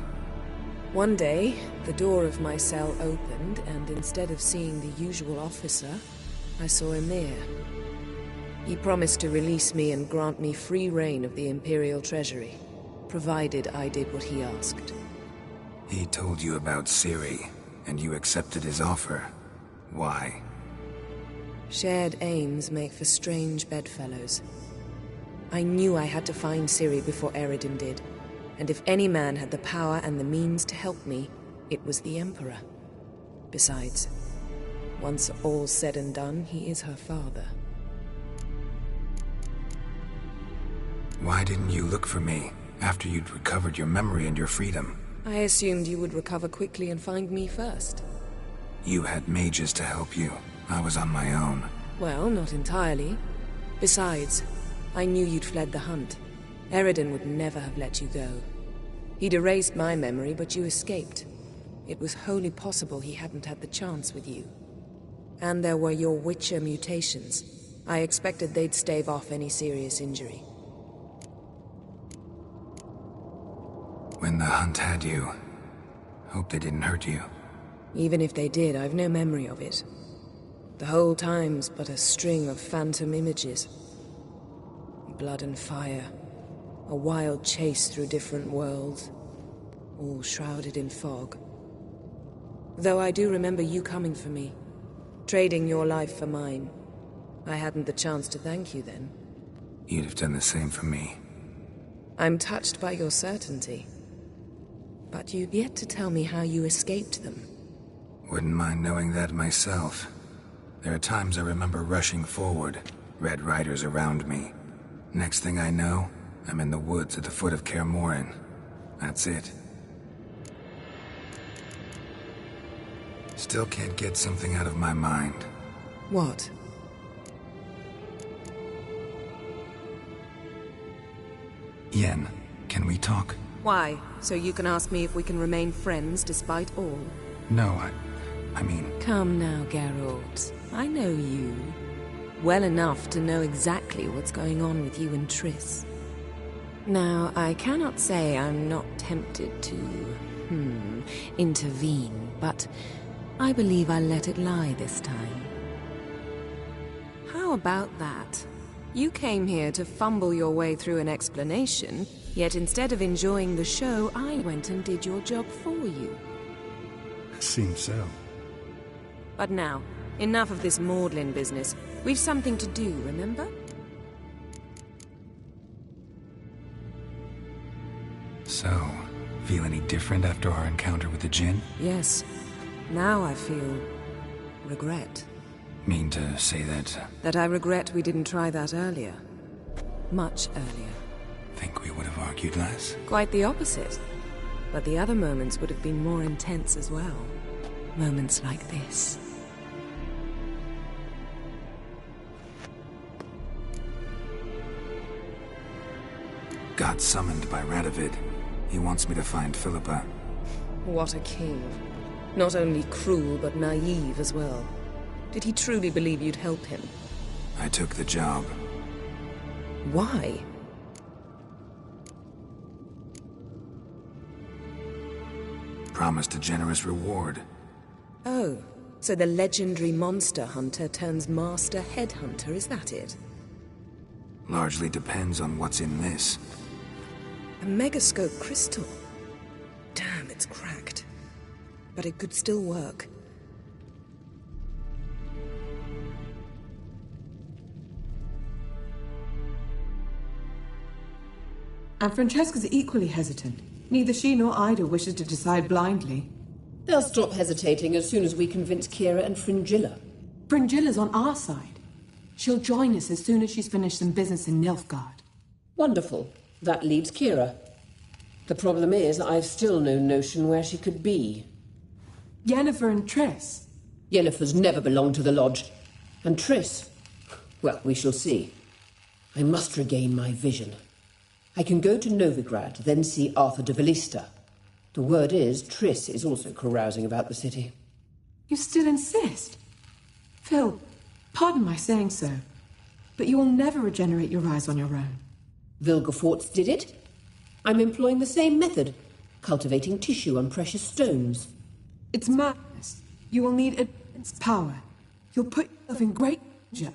One day, the door of my cell opened, and instead of seeing the usual officer, I saw Emir. He promised to release me and grant me free reign of the Imperial Treasury, provided I did what he asked.
He told you about Ciri, and you accepted his offer. Why?
Shared aims make for strange bedfellows. I knew I had to find Ciri before Eredin did. And if any man had the power and the means to help me, it was the Emperor. Besides, once all's said and done, he is her father.
Why didn't you look for me after you'd recovered your memory and your freedom?
I assumed you would recover quickly and find me first.
You had mages to help you. I was on my own.
Well, not entirely. Besides, I knew you'd fled the Hunt. Eredin would never have let you go. He'd erased my memory, but you escaped. It was wholly possible he hadn't had the chance with you. And there were your Witcher mutations. I expected they'd stave off any serious injury.
When the Hunt had you, hope they didn't hurt you.
Even if they did, I've no memory of it. The whole time's but a string of phantom images. Blood and fire. A wild chase through different worlds, all shrouded in fog. Though I do remember you coming for me, trading your life for mine. I hadn't the chance to thank you then.
You'd have done the same for me.
I'm touched by your certainty. But you've yet to tell me how you escaped them.
Wouldn't mind knowing that myself. There are times I remember rushing forward, Red Riders around me. Next thing I know, I'm in the woods at the foot of Kaer Morhen. That's it. Still can't get something out of my mind.
What?
Yen, can we talk?
Why? So you can ask me if we can remain friends despite all?
No, I mean...
Come now, Geralt. I know you. Well enough to know exactly what's going on with you and Triss. Now, I cannot say I'm not tempted to, intervene, but I believe I'll let it lie this time. How about that? You came here to fumble your way through an explanation, yet instead of enjoying the show, I went and did your job for you.
Seems so.
But now, enough of this maudlin business. We've something to do, remember?
So, feel any different after our encounter with the Djinn?
Yes. Now I feel... regret.
Mean to say that...
That I regret we didn't try that earlier. Much earlier.
Think we would have argued less?
Quite the opposite. But the other moments would have been more intense as well. Moments like this.
Got summoned by Radovid. He wants me to find Philippa.
What a king. Not only cruel, but naive as well. Did he truly believe you'd help him?
I took the job.
Why?
Promised a generous reward.
Oh,
So the legendary monster hunter turns master headhunter, is that it?
Largely depends on what's in this.
A megascope crystal. Damn, it's cracked. But it could still work.
And Francesca's equally hesitant. Neither she nor Ida wishes to decide blindly.
They'll stop hesitating as soon as we convince Kira and Fringilla.
Fringilla's on our side. She'll join us as soon as she's finished some business in Nilfgaard.
Wonderful. That leaves Kira. The problem is, I've still no notion where she could be.
Yennefer and Triss.
Yennefer's never belonged to the Lodge. And Triss? Well, we shall see. I must regain my vision. I can go to Novigrad, then see Arthur de Valista. The word is, Triss is also carousing about the city.
You still insist? Phil, pardon my saying so, but you will never regenerate your eyes on your own.
Vilgefortz did it. I'm employing the same method, cultivating tissue on precious stones.
It's madness. You will need immense power. You'll put yourself in great danger.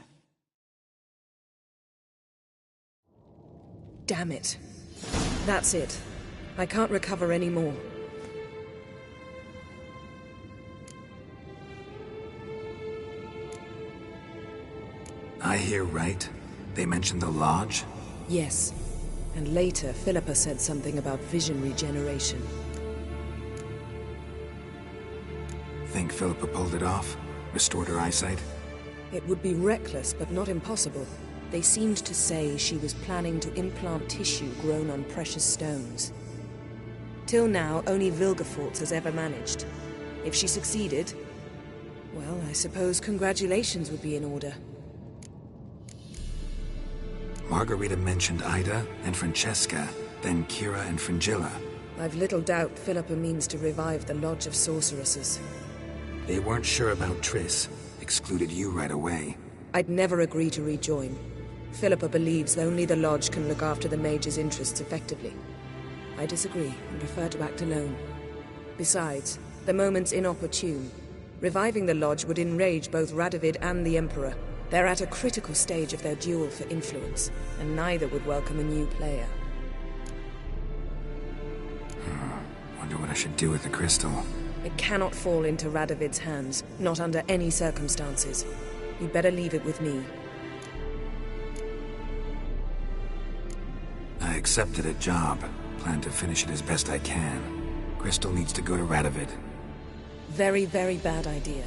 Damn it. That's it. I can't recover any more.
I hear right. They mentioned the Lodge?
Yes. And later, Philippa said something about vision regeneration.
Think Philippa pulled it off? Restored her eyesight?
It would be reckless, but not impossible. They seemed to say she was planning to implant tissue grown on precious stones. Till now, only Vilgefortz has ever managed. If she succeeded, well, I suppose congratulations would be in order.
Margarita mentioned Ida and Francesca, then Kira and Fringilla.
I've little doubt Philippa means to revive the Lodge of Sorceresses.
They weren't sure about Triss. Excluded you right away.
I'd never agree to rejoin. Philippa believes only the Lodge can look after the Mage's interests effectively. I disagree and prefer to act alone. Besides, the moment's inopportune. Reviving the Lodge would enrage both Radovid and the Emperor. They're at a critical stage of their duel for influence, and neither would welcome a new player.
Wonder what I should do with the crystal.
It cannot fall into Radovid's hands, not under any circumstances. You'd better leave it with me.
I accepted a job. Plan to finish it as best I can. Crystal needs to go to Radovid.
Very, very bad idea.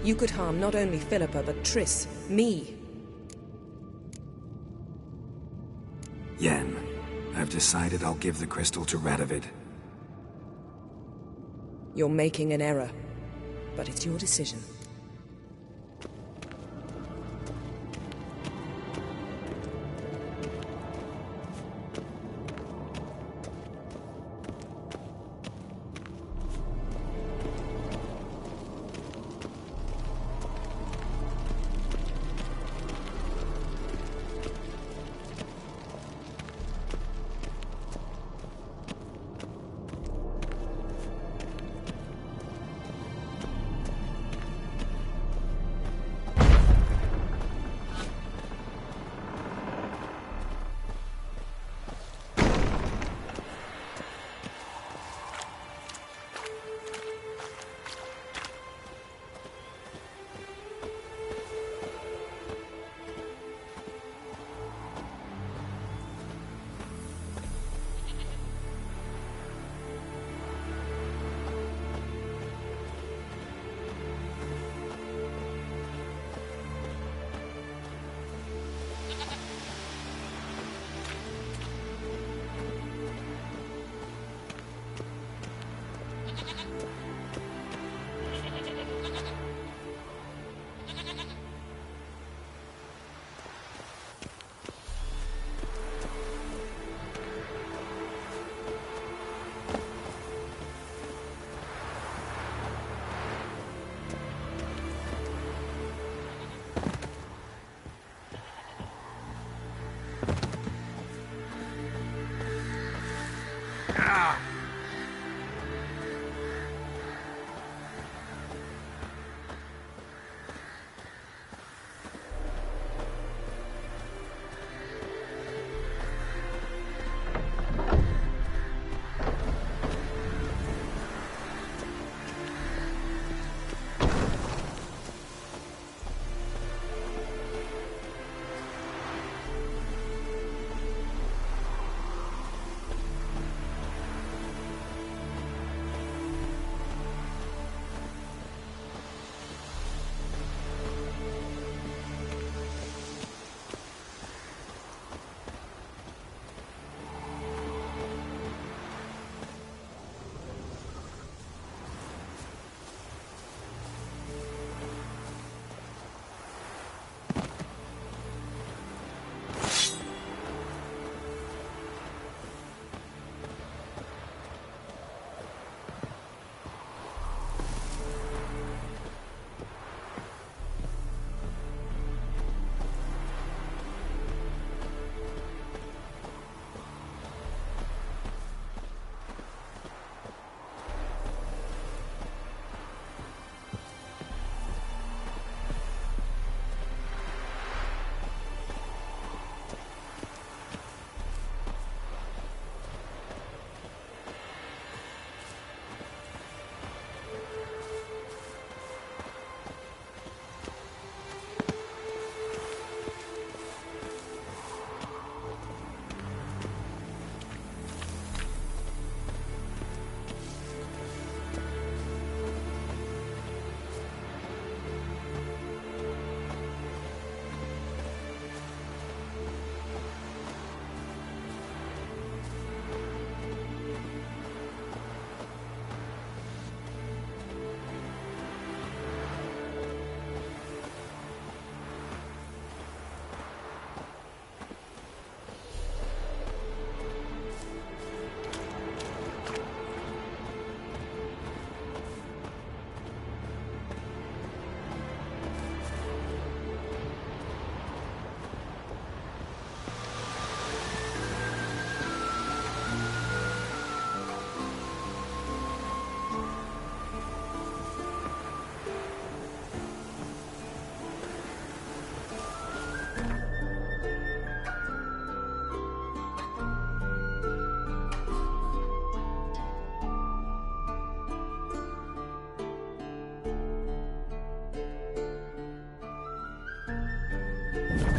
You could harm not only Philippa, but Triss, me.
Yen, I've decided I'll give the crystal to Radovid.
You're making an error, but it's your decision.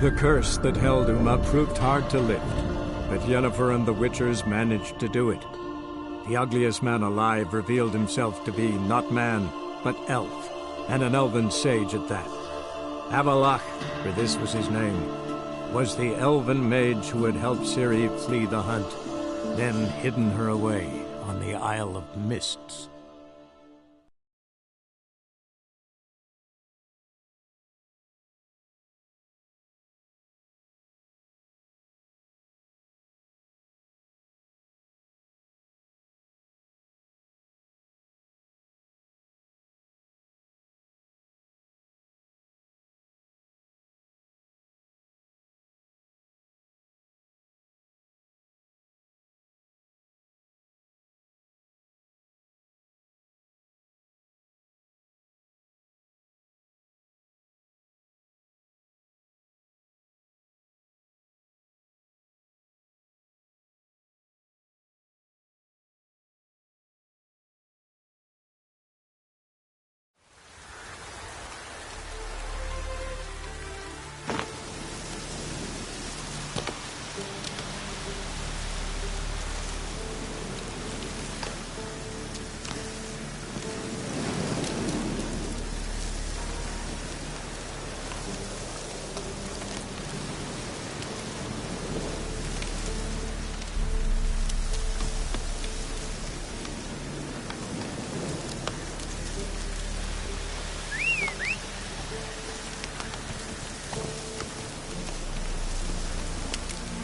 The curse that held Uma proved hard to lift, but Yennefer and the Witchers managed to do it. The ugliest man alive revealed himself to be not man, but elf, and an elven sage at that. Avalach, for this was his name, was the elven mage who had helped Ciri flee the hunt, then hidden her away on the Isle of Mists.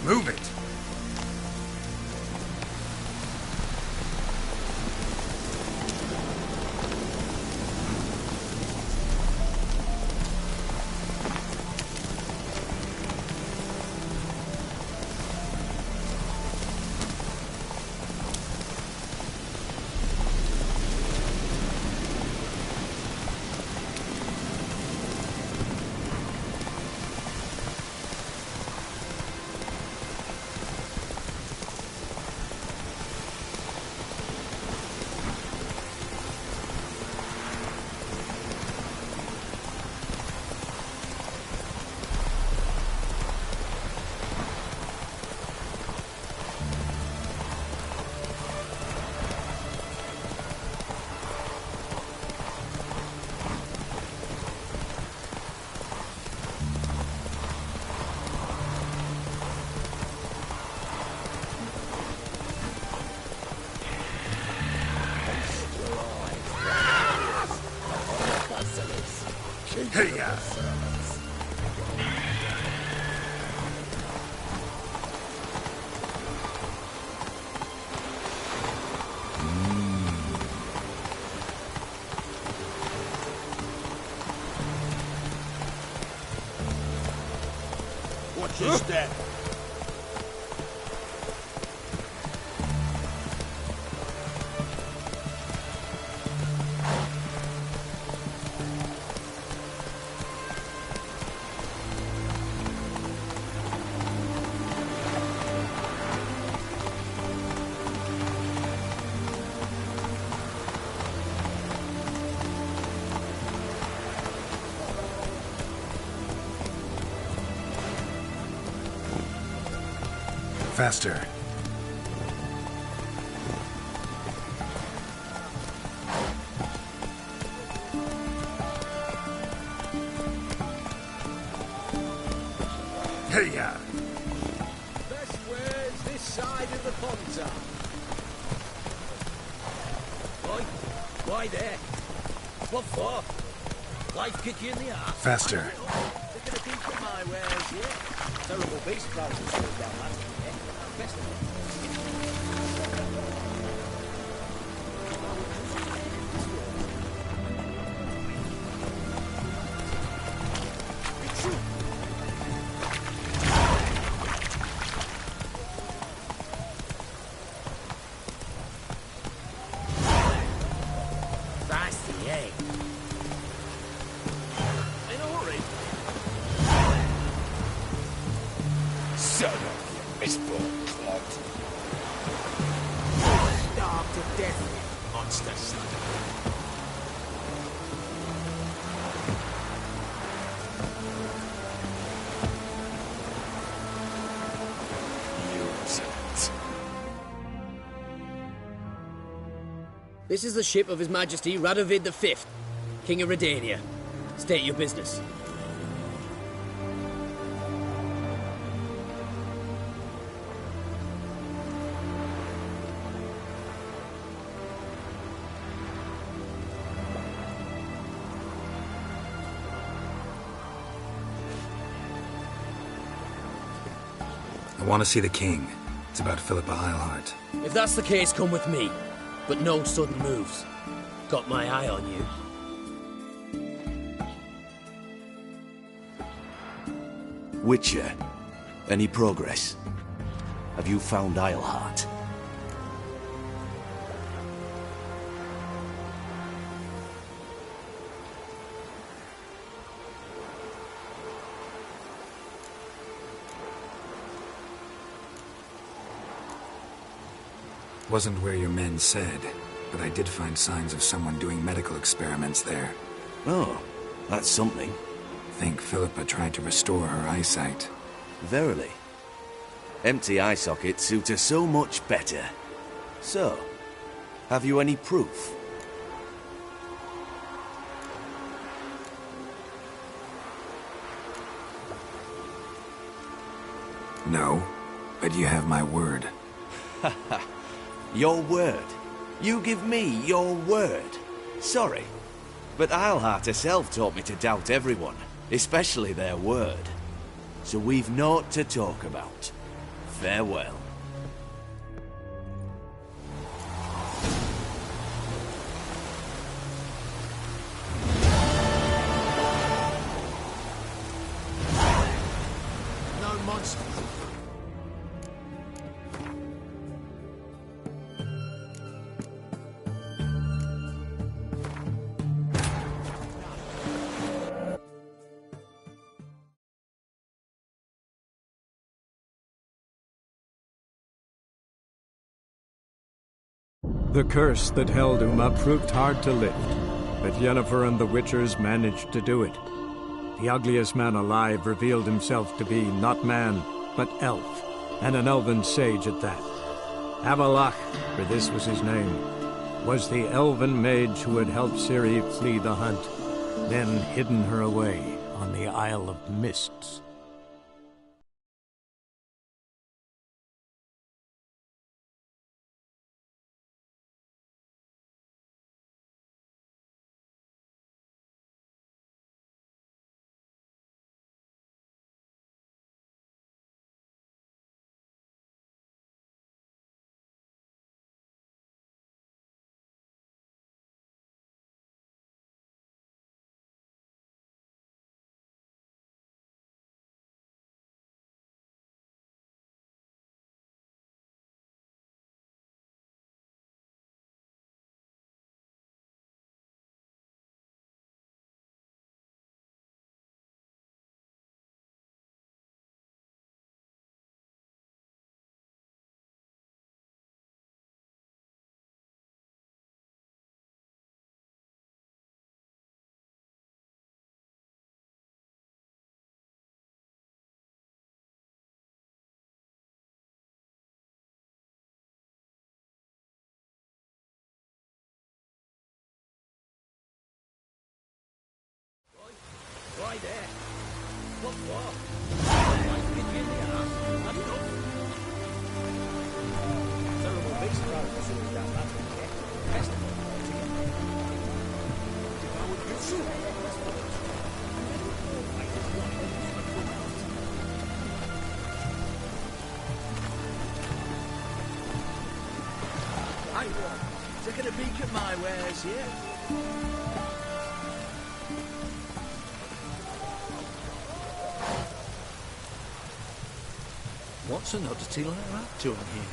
Move it! Hey,
Watch your step.
Faster. Hey, ya!
Best way's this side of the ponton. Why there? What for? Life kick you in the arse?
Faster.
Taking a peek at my wares, yeah? Terrible beast prices sold down last year. Best of it.
This is the ship of His Majesty Radovid V, King of Redania. State your business.
I want to see the king. It's about Philippa Eilhart.
If that's the case, come with me. But no sudden moves. Got my eye on you.
Witcher, any progress? Have you found Eilhart?
Wasn't where your men said, but I did find signs of someone doing medical experiments there.
Oh, that's something.
Think Philippa tried to restore her eyesight.
Verily. Empty eye sockets suit her so much better. So, have you any proof?
No, but you have my word.
Haha. Your word? You give me your word? Sorry, but Eilhart herself taught me to doubt everyone, especially their word. So we've naught to talk about. Farewell.
No monster.
The curse that held Uma proved hard to lift, but Yennefer and the Witchers managed to do it. The ugliest man alive revealed himself to be not man, but elf, and an elven sage at that. Avalach, for this was his name, was the elven mage who had helped Ciri flee the hunt, then hidden her away on the Isle of Mists.
Why there? What for? Like in the ass. Had enough. Terrible beast around the city down that way. Best of all altogether. If I would get you.
Hey, taking a peek at my wares here. What's an oddity like that doing here?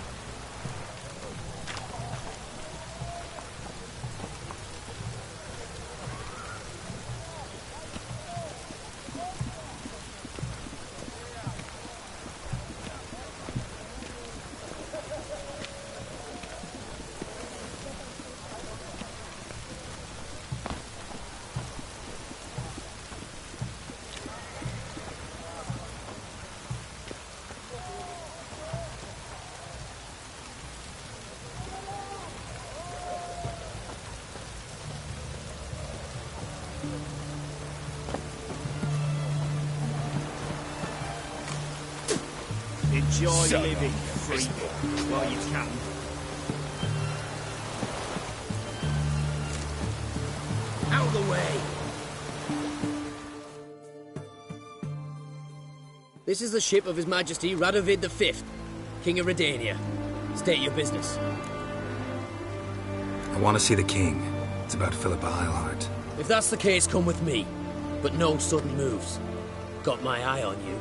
Enjoy
Shut
living
up.
freely while you can. Out of the way! This is the ship of His Majesty Radovid V, King of Redania. State your business.
I want to see the king. It's about Philippa Eilhart.
If that's the case, come with me. But no sudden moves. Got my eye on you.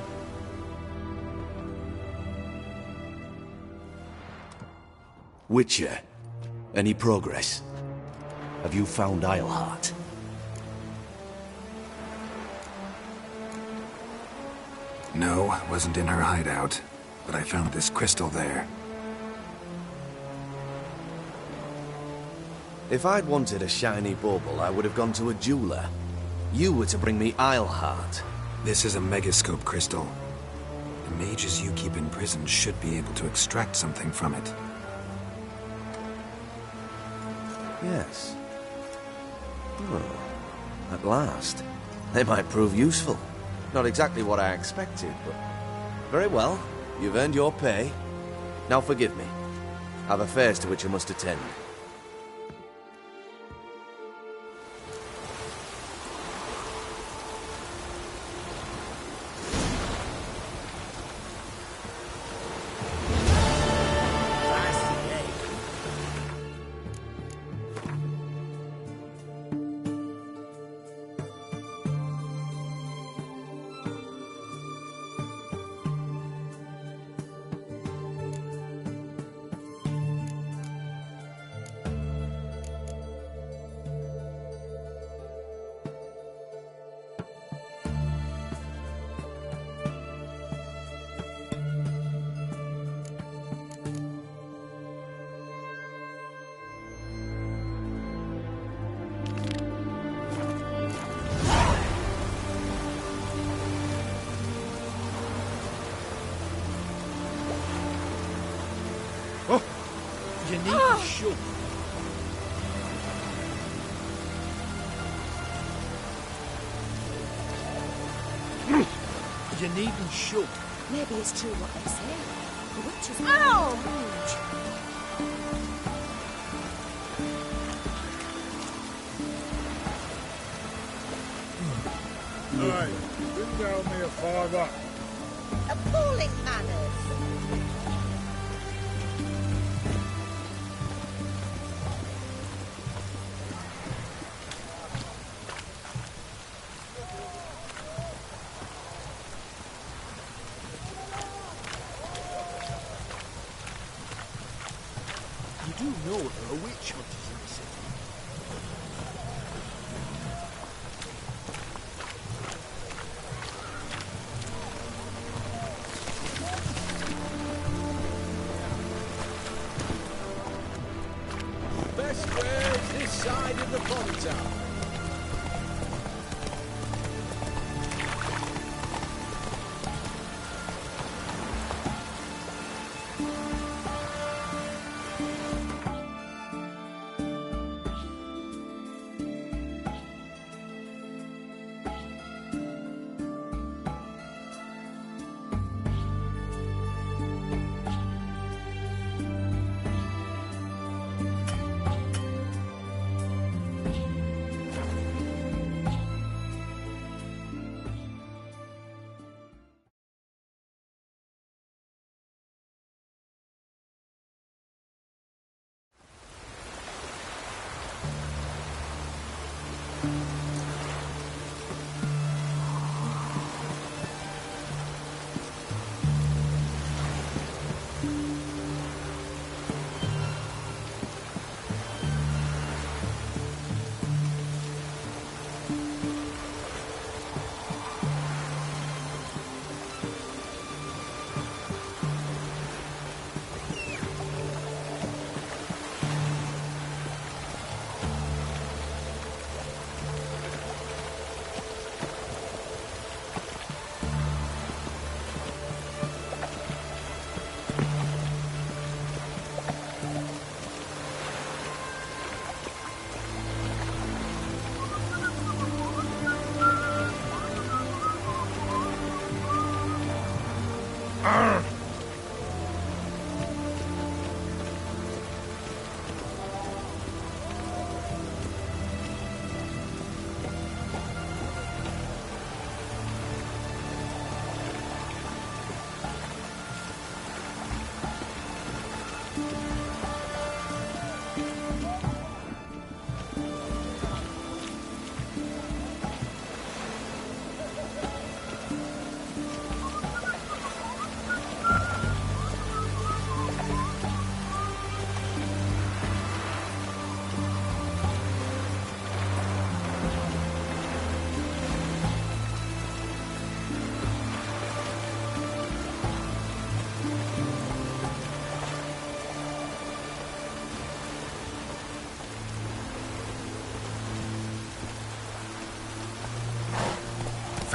Witcher, any progress? Have you found Eilhart?
No, I wasn't in her hideout, but I found this crystal there.
If I'd wanted a shiny bauble, I would have gone to a jeweler. You were to bring me Eilhart.
This is a megascope crystal. The mages you keep in prison should be able to extract something from it.
Yes. Oh, at last. They might prove useful. Not exactly what I expected, but... Very well. You've earned your pay. Now forgive me. I've affairs to which I must attend.
You need to shoot. You needn't shoot.
Maybe it's true what they say. The witch is
Hey, bring down me a fiver.
Appalling manners.
You do know there are witch hunters in the city.
Best wares this side of the pond town.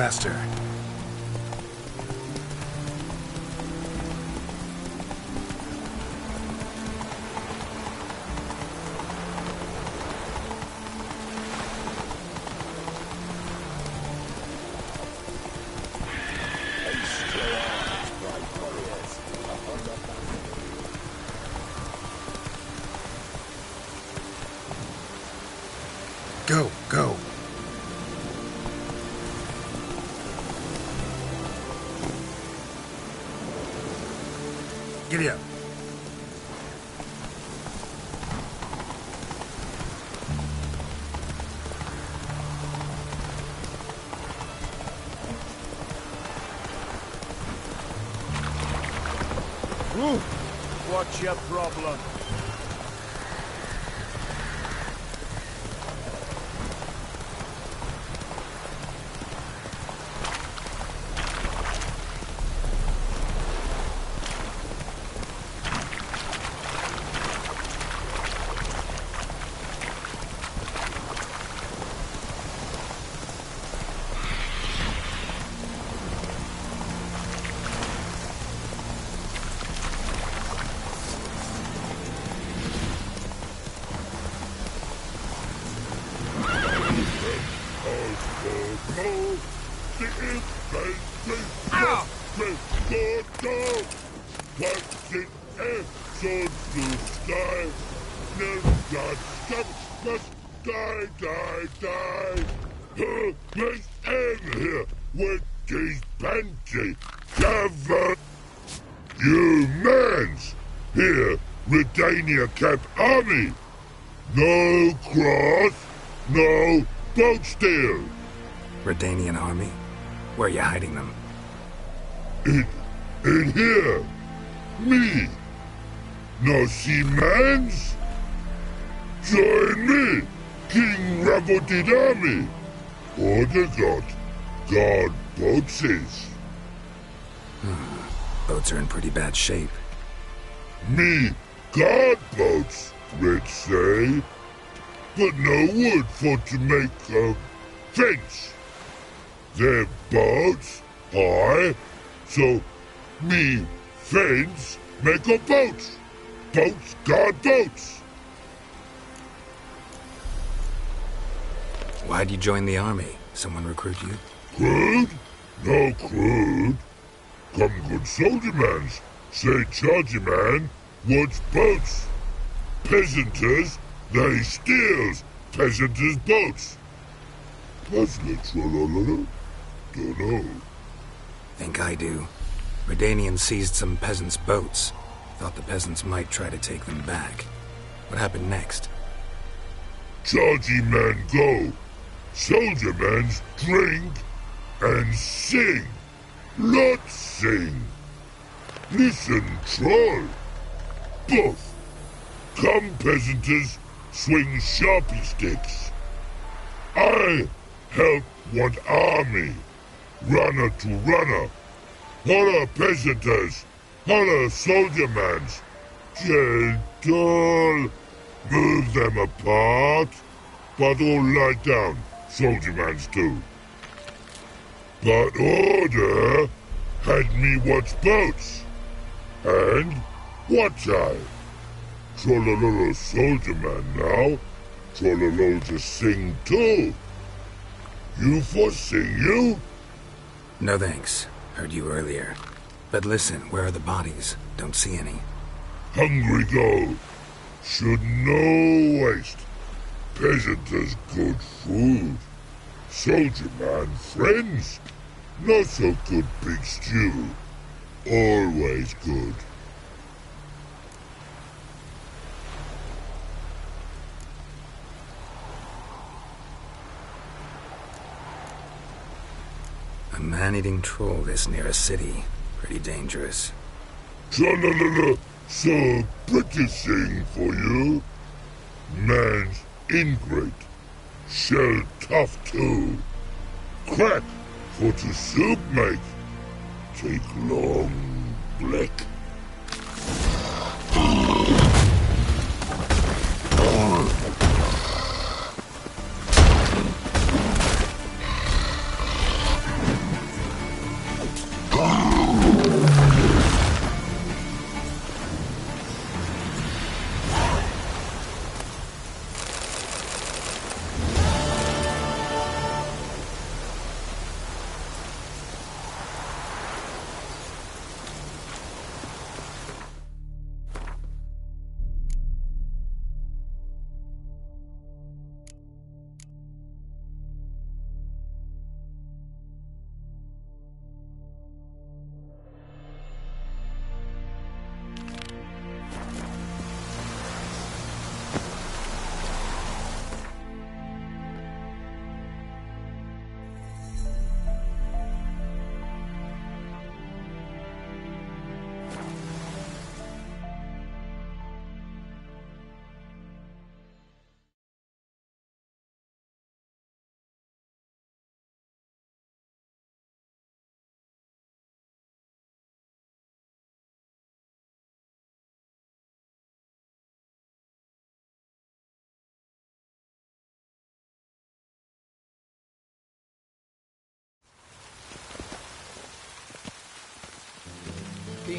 faster. Go, go. Giddy up.
What's your problem?
Humans! Here, Redania Camp Army! No cross, no boat steal!
Redanian army? Where are you hiding them?
In here! Me! No seamans? Join me, King Ravodid Army! Order God boatses!
Boats are in pretty bad shape.
Me guard boats, Red say. But no wood for to make a fence. Their boats high, so me fence make a boat. Boats guard boats.
Why'd you join the army? Someone recruit you?
Crude? No crude. Come good soldier mans. Say chargy man wants boats. Peasanters, they steals peasanters' boats. Puzzler trollololo? Dunno.
Think I do. Redanians seized some peasants' boats. Thought the peasants might try to take them back. What happened next?
Chargy man go. Soldier mans drink and sing. Lots sing. Listen, troll. Both. Come, peasanters, swing sharpie sticks. I help one army. Runner to runner. Holla, peasanters. Holla, soldier mans. Gentle. Move them apart. But all lie down. Soldier mans do. But order had me watch boats. And watch I. Trollololo soldier man now. Trollolo just sing too. You for sing you?
No thanks. Heard you earlier. But listen, where are the bodies? Don't see any.
Hungry go. Should no waste. Peasanters good food. Soldier man friends. Not so good big stew. Always good.
A man-eating troll this near a city. Pretty dangerous.
Trollololo, so pretty thing for you. Man's ingrate. Shell tough too. Crack for to soup make. Take long blick.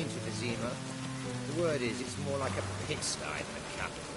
been to Vizima. The word is, it's more like a pigsty than a capital.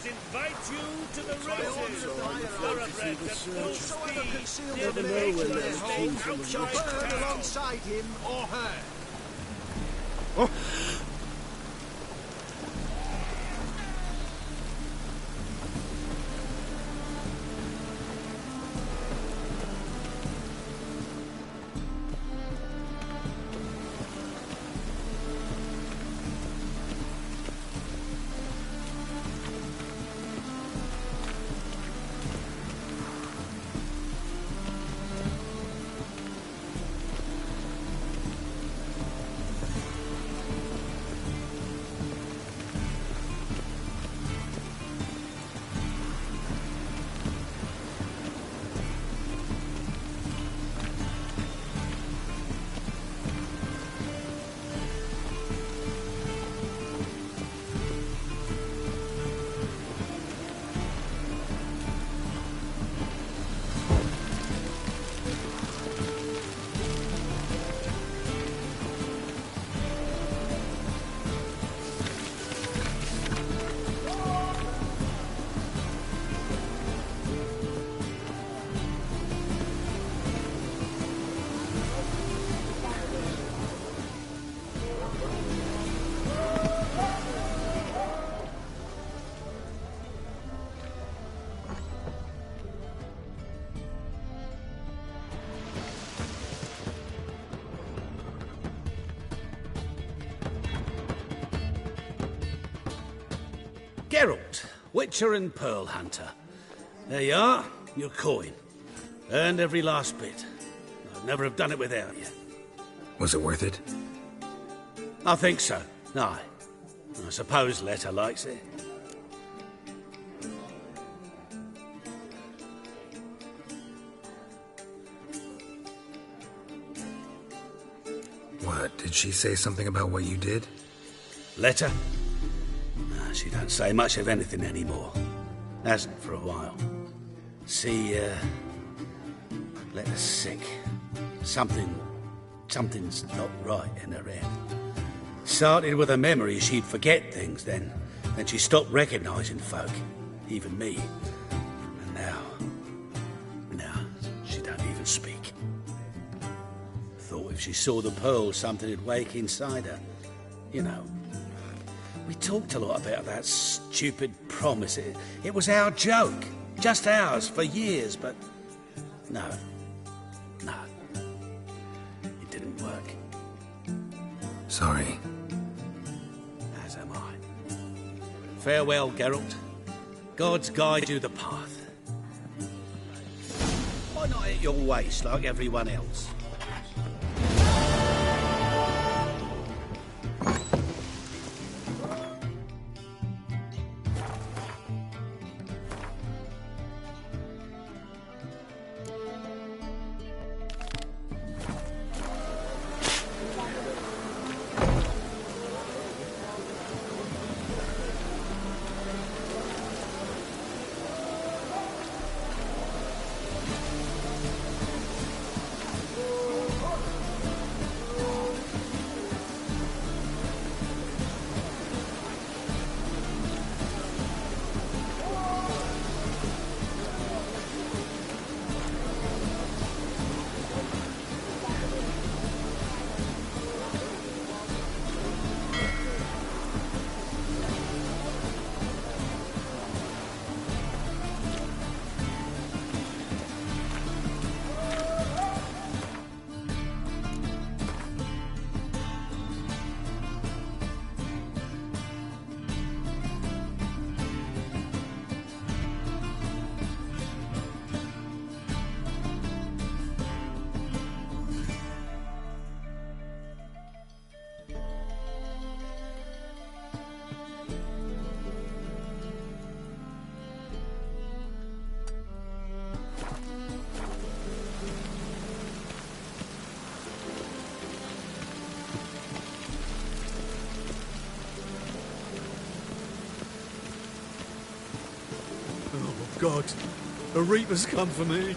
Invite you to the races. Thoroughbreds at full speed.
Never know when there's cheese shall burn alongside him or her.
Oh.
Geralt, Witcher and Pearl Hunter. There you are, your coin. Earned every last bit. I'd never have done it without you.
Was it worth it?
I think so. Aye. I suppose Letta likes it.
What, did she say something about what you did?
Letta? She don't say much of anything anymore. Hasn't for a while. See, let her sick. Something's not right in her head. Started with a memory she'd forget things, then she stopped recognising folk, even me. And now she don't even speak. Thought if she saw the pearl, something'd wake inside her. You know, we talked a lot about that stupid promise. It was our joke, just ours for years, but no, it didn't work.
Sorry.
As am I. Farewell, Geralt. Gods guide you the path. Why not at your waist like everyone else?
God, a Reaper's come for me.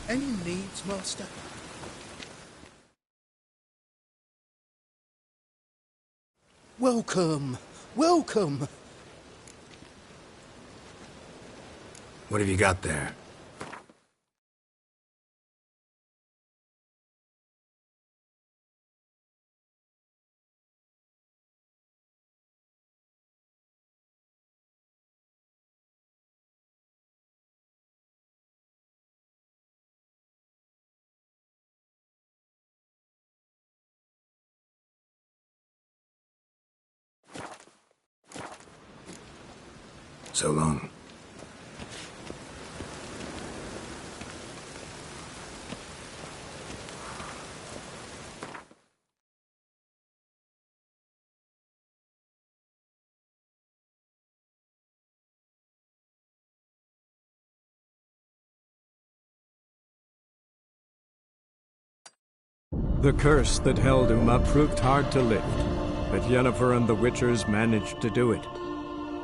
Any needs, Master? Welcome, welcome.
What have you got there? So long.
The curse that held Uma proved hard to lift, but Yennefer and the Witchers managed to do it.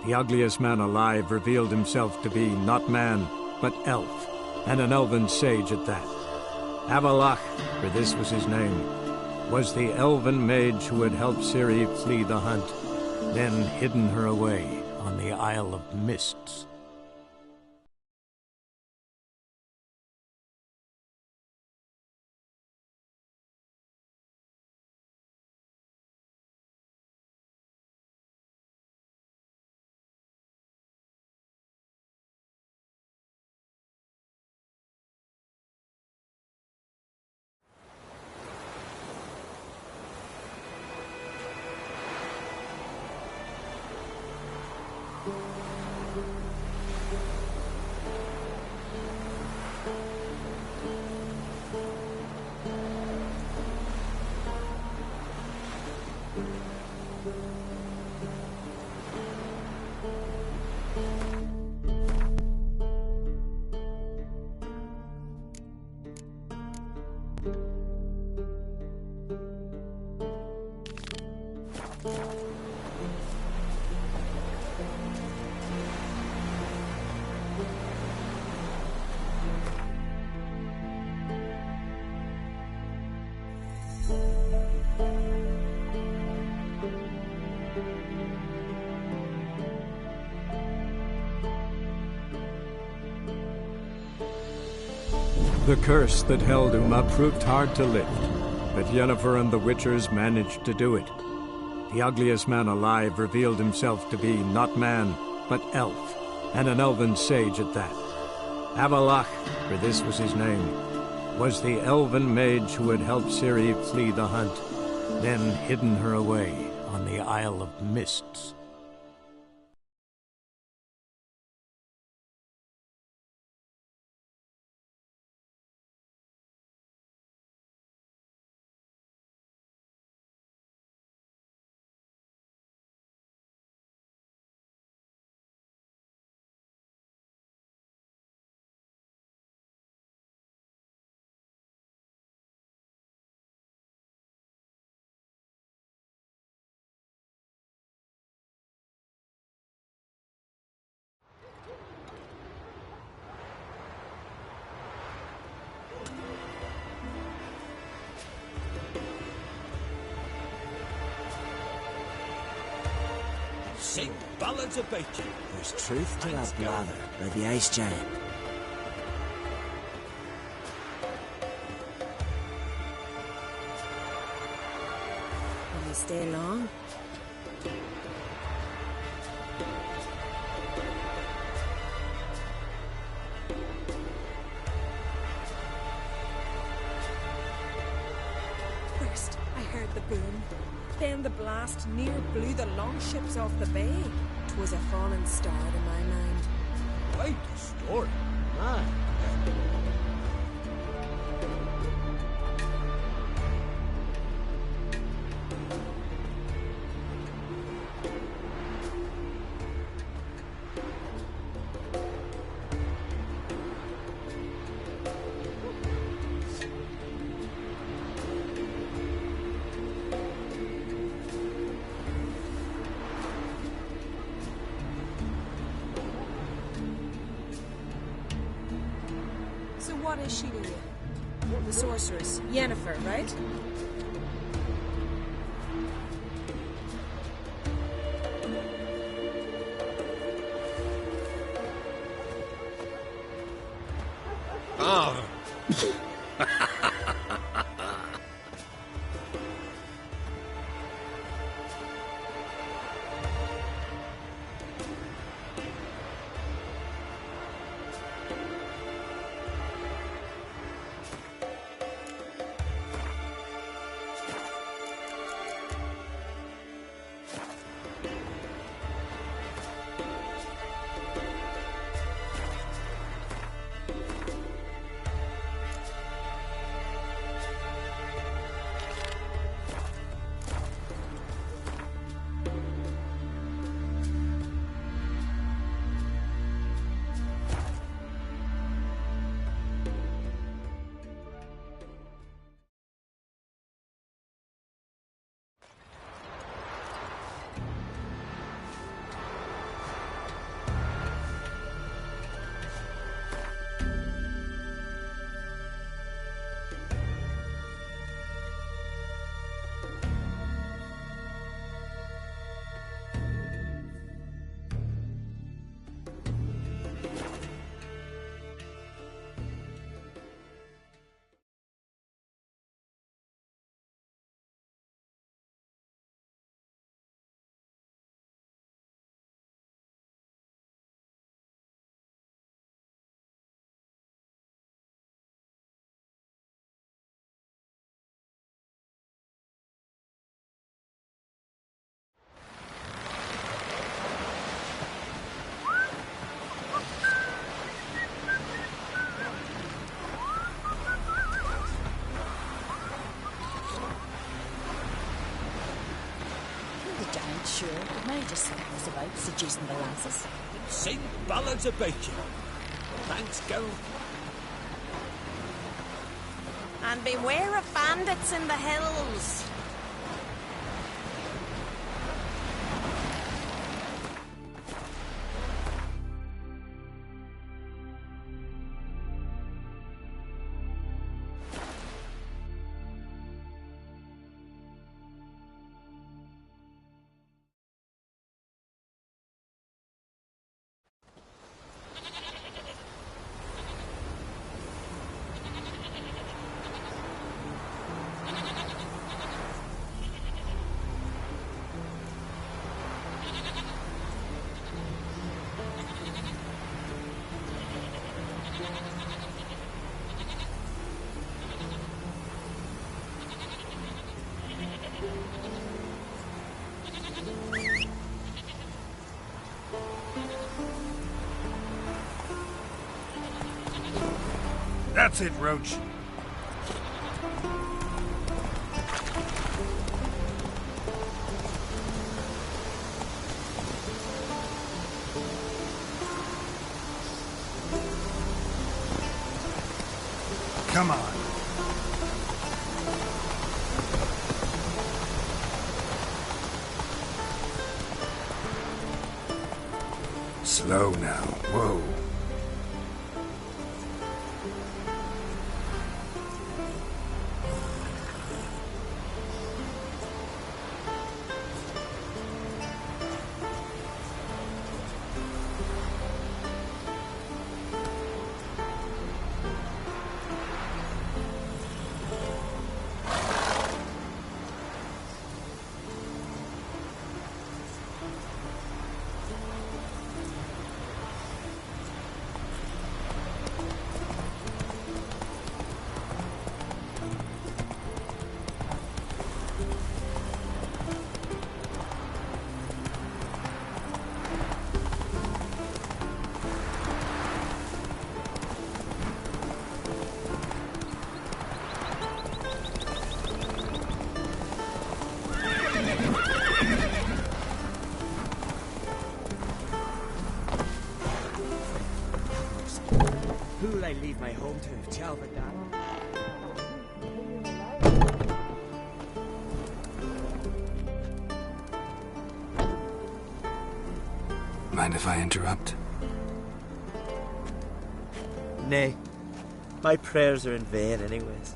The ugliest man alive revealed himself to be not man, but elf, and an elven sage at that. Avalach, for this was his name, was the elven mage who had helped Ciri flee the hunt, then hidden her away on the Isle of Mists. The curse that held Uma proved hard to lift, but Yennefer and the Witchers managed to do it. The ugliest man alive revealed himself to be not man, but elf, and an elven sage at that. Avalach, for this was his name, was the elven mage who had helped Ciri flee the hunt, then hidden her away on the Isle of Mists.
Sing ballads about you.
There's truth to that blather by the Ice Giant.
Will you stay long?
First, I heard the boom. Then the blast near blew the longships off the bay. 'Twas a fallen star to my mind.
Quite a story.
Aye.
So what is she to you? The sorceress, Yennefer, right?
Ah.
sure the Major said it was about seducing the lasses.
Sing ballads about you. Thanks, girl.
And beware of bandits in the hills.
That's it, Roach. Come on. Slow now. Whoa.
Who'll I leave my home to? Chalvadan.
Mind if I interrupt?
Nay. My prayers are in vain anyways.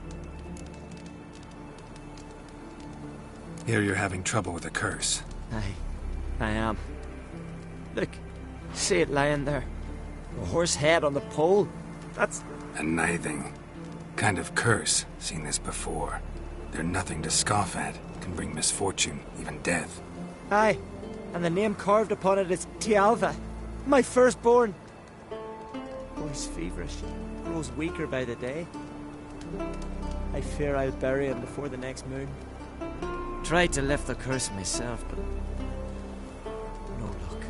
Here you're having trouble with a curse.
Aye, I am. Look, see it lying there. A horse head on the pole. That's...
A nithing. Kind of curse. Seen this before. They're nothing to scoff at. Can bring misfortune, even death.
Aye, and the name carved upon it is Tialva, my firstborn. Boy's feverish, grows weaker by the day. I fear I'll bury him before the next moon. Tried to lift the curse myself, but no luck.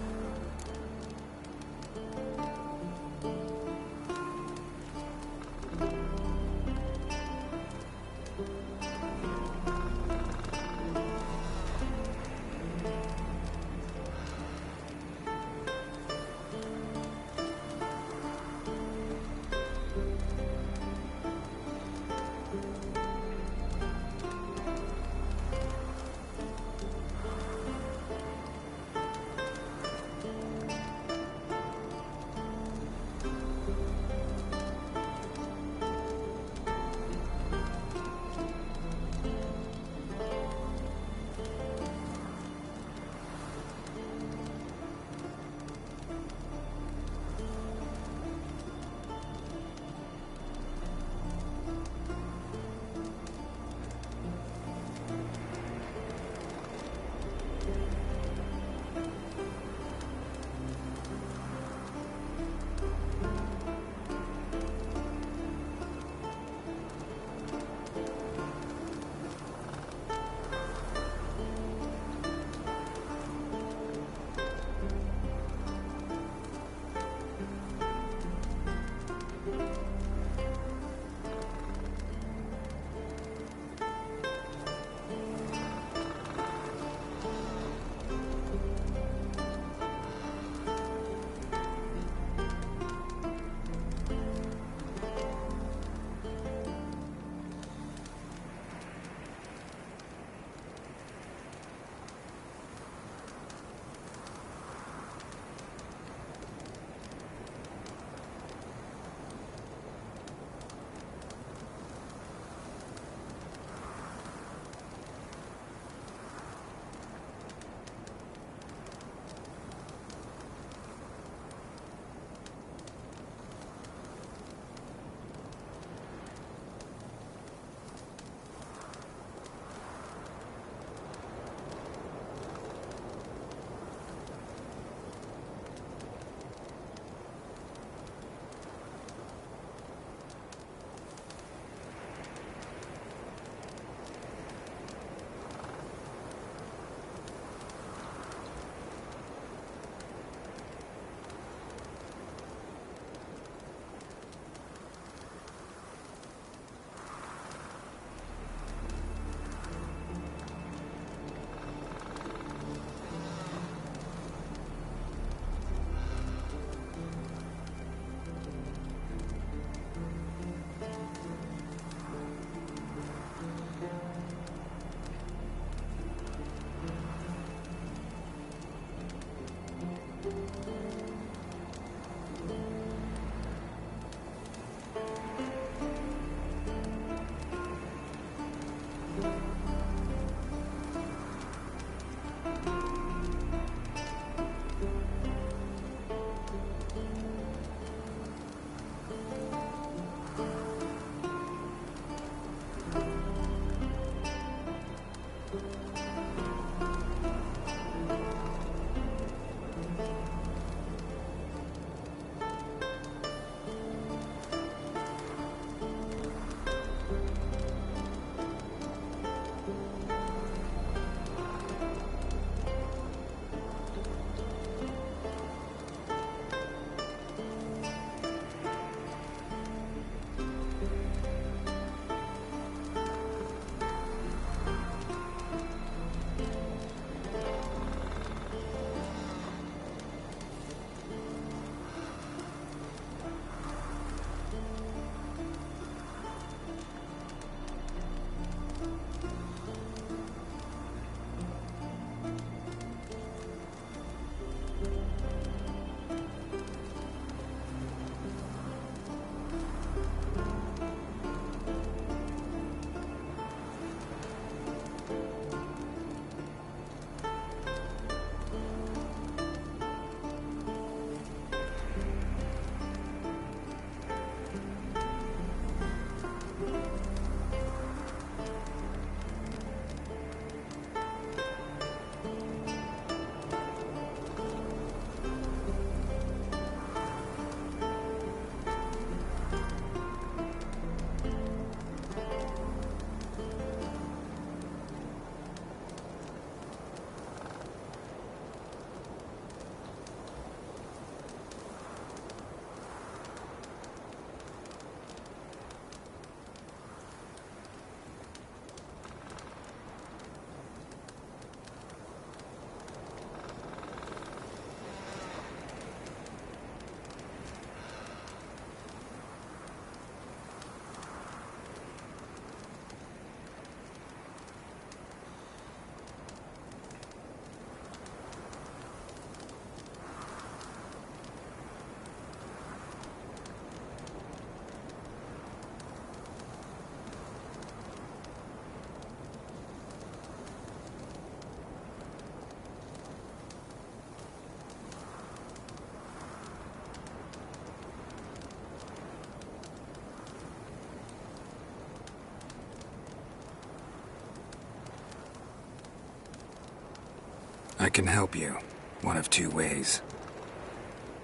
I can help you, one of two ways.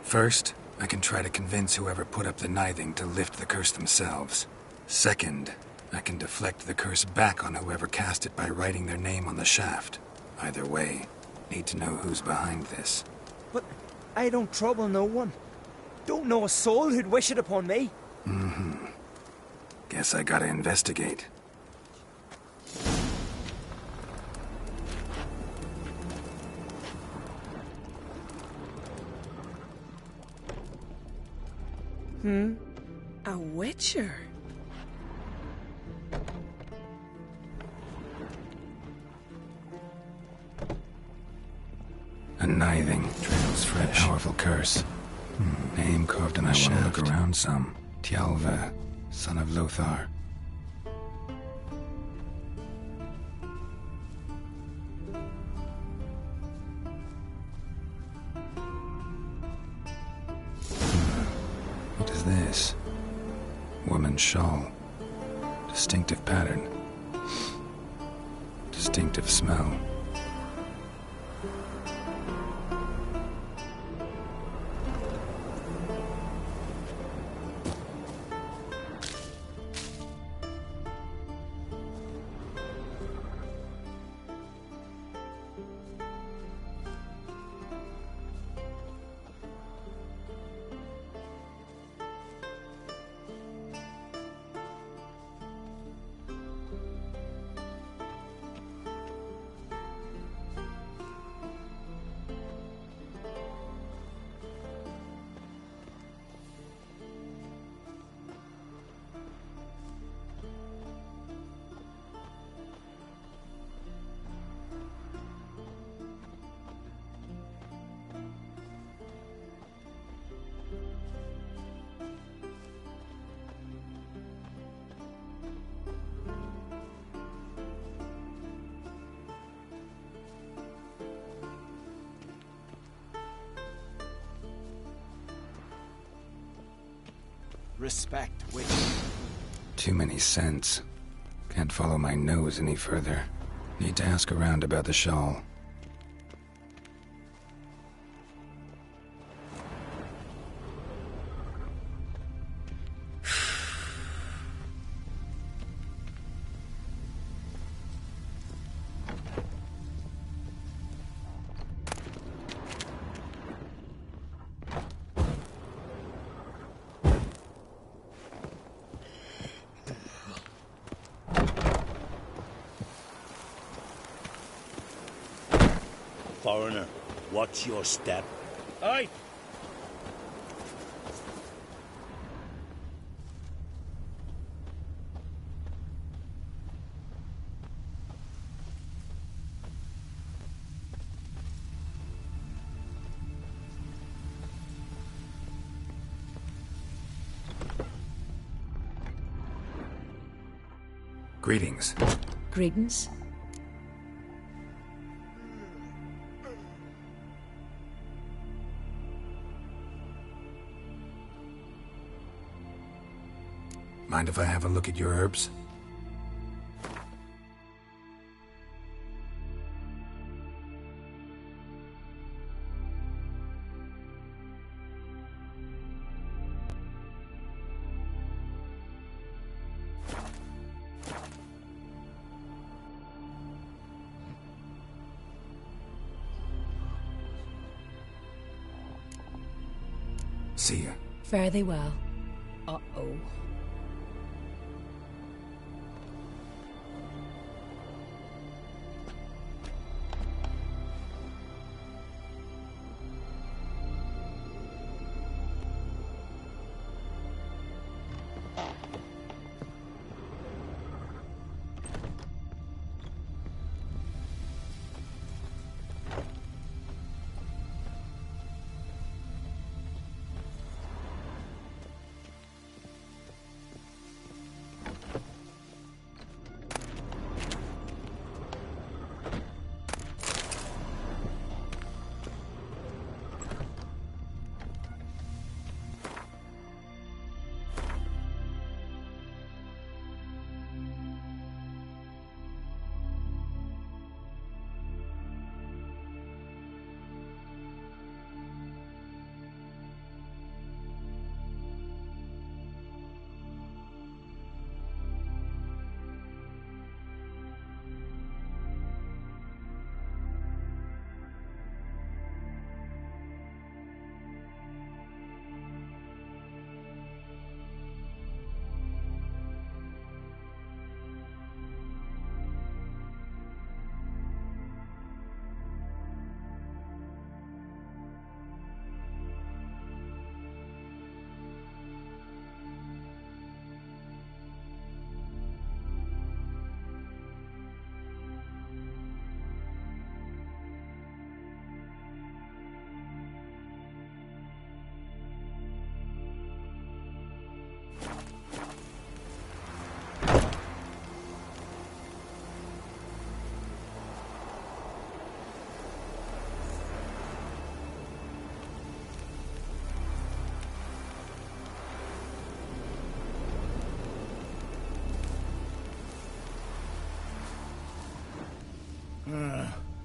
First, I can try to convince whoever put up the knithing to lift the curse themselves. Second, I can deflect the curse back on whoever cast it by writing their name on the shaft. Either way, need to know who's behind this.
But I don't trouble no one. Don't know a soul who'd wish it upon me.
Mm-hmm. Guess I gotta investigate.
A witcher?
A knithing, trails fresh, powerful curse. Name carved on a shaft. Look around some. Tjalve, son of Lothar. What is this? Woman's shawl. Distinctive pattern. Distinctive smell.
Respect, witch.
Too many scents. Can't follow my nose any further. Need to ask around about the shawl.
Foreigner, watch your step.
Aye.
Greetings.
Greetings.
Mind if I have a look at your herbs? See ya.
Fare thee well. Uh-oh.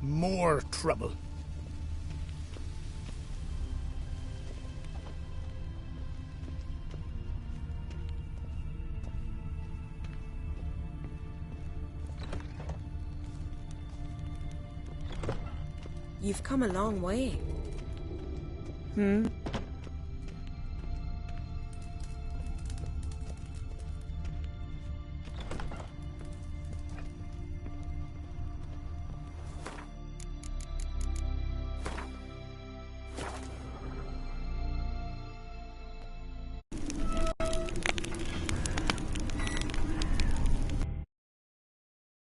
More trouble.
You've come a long way.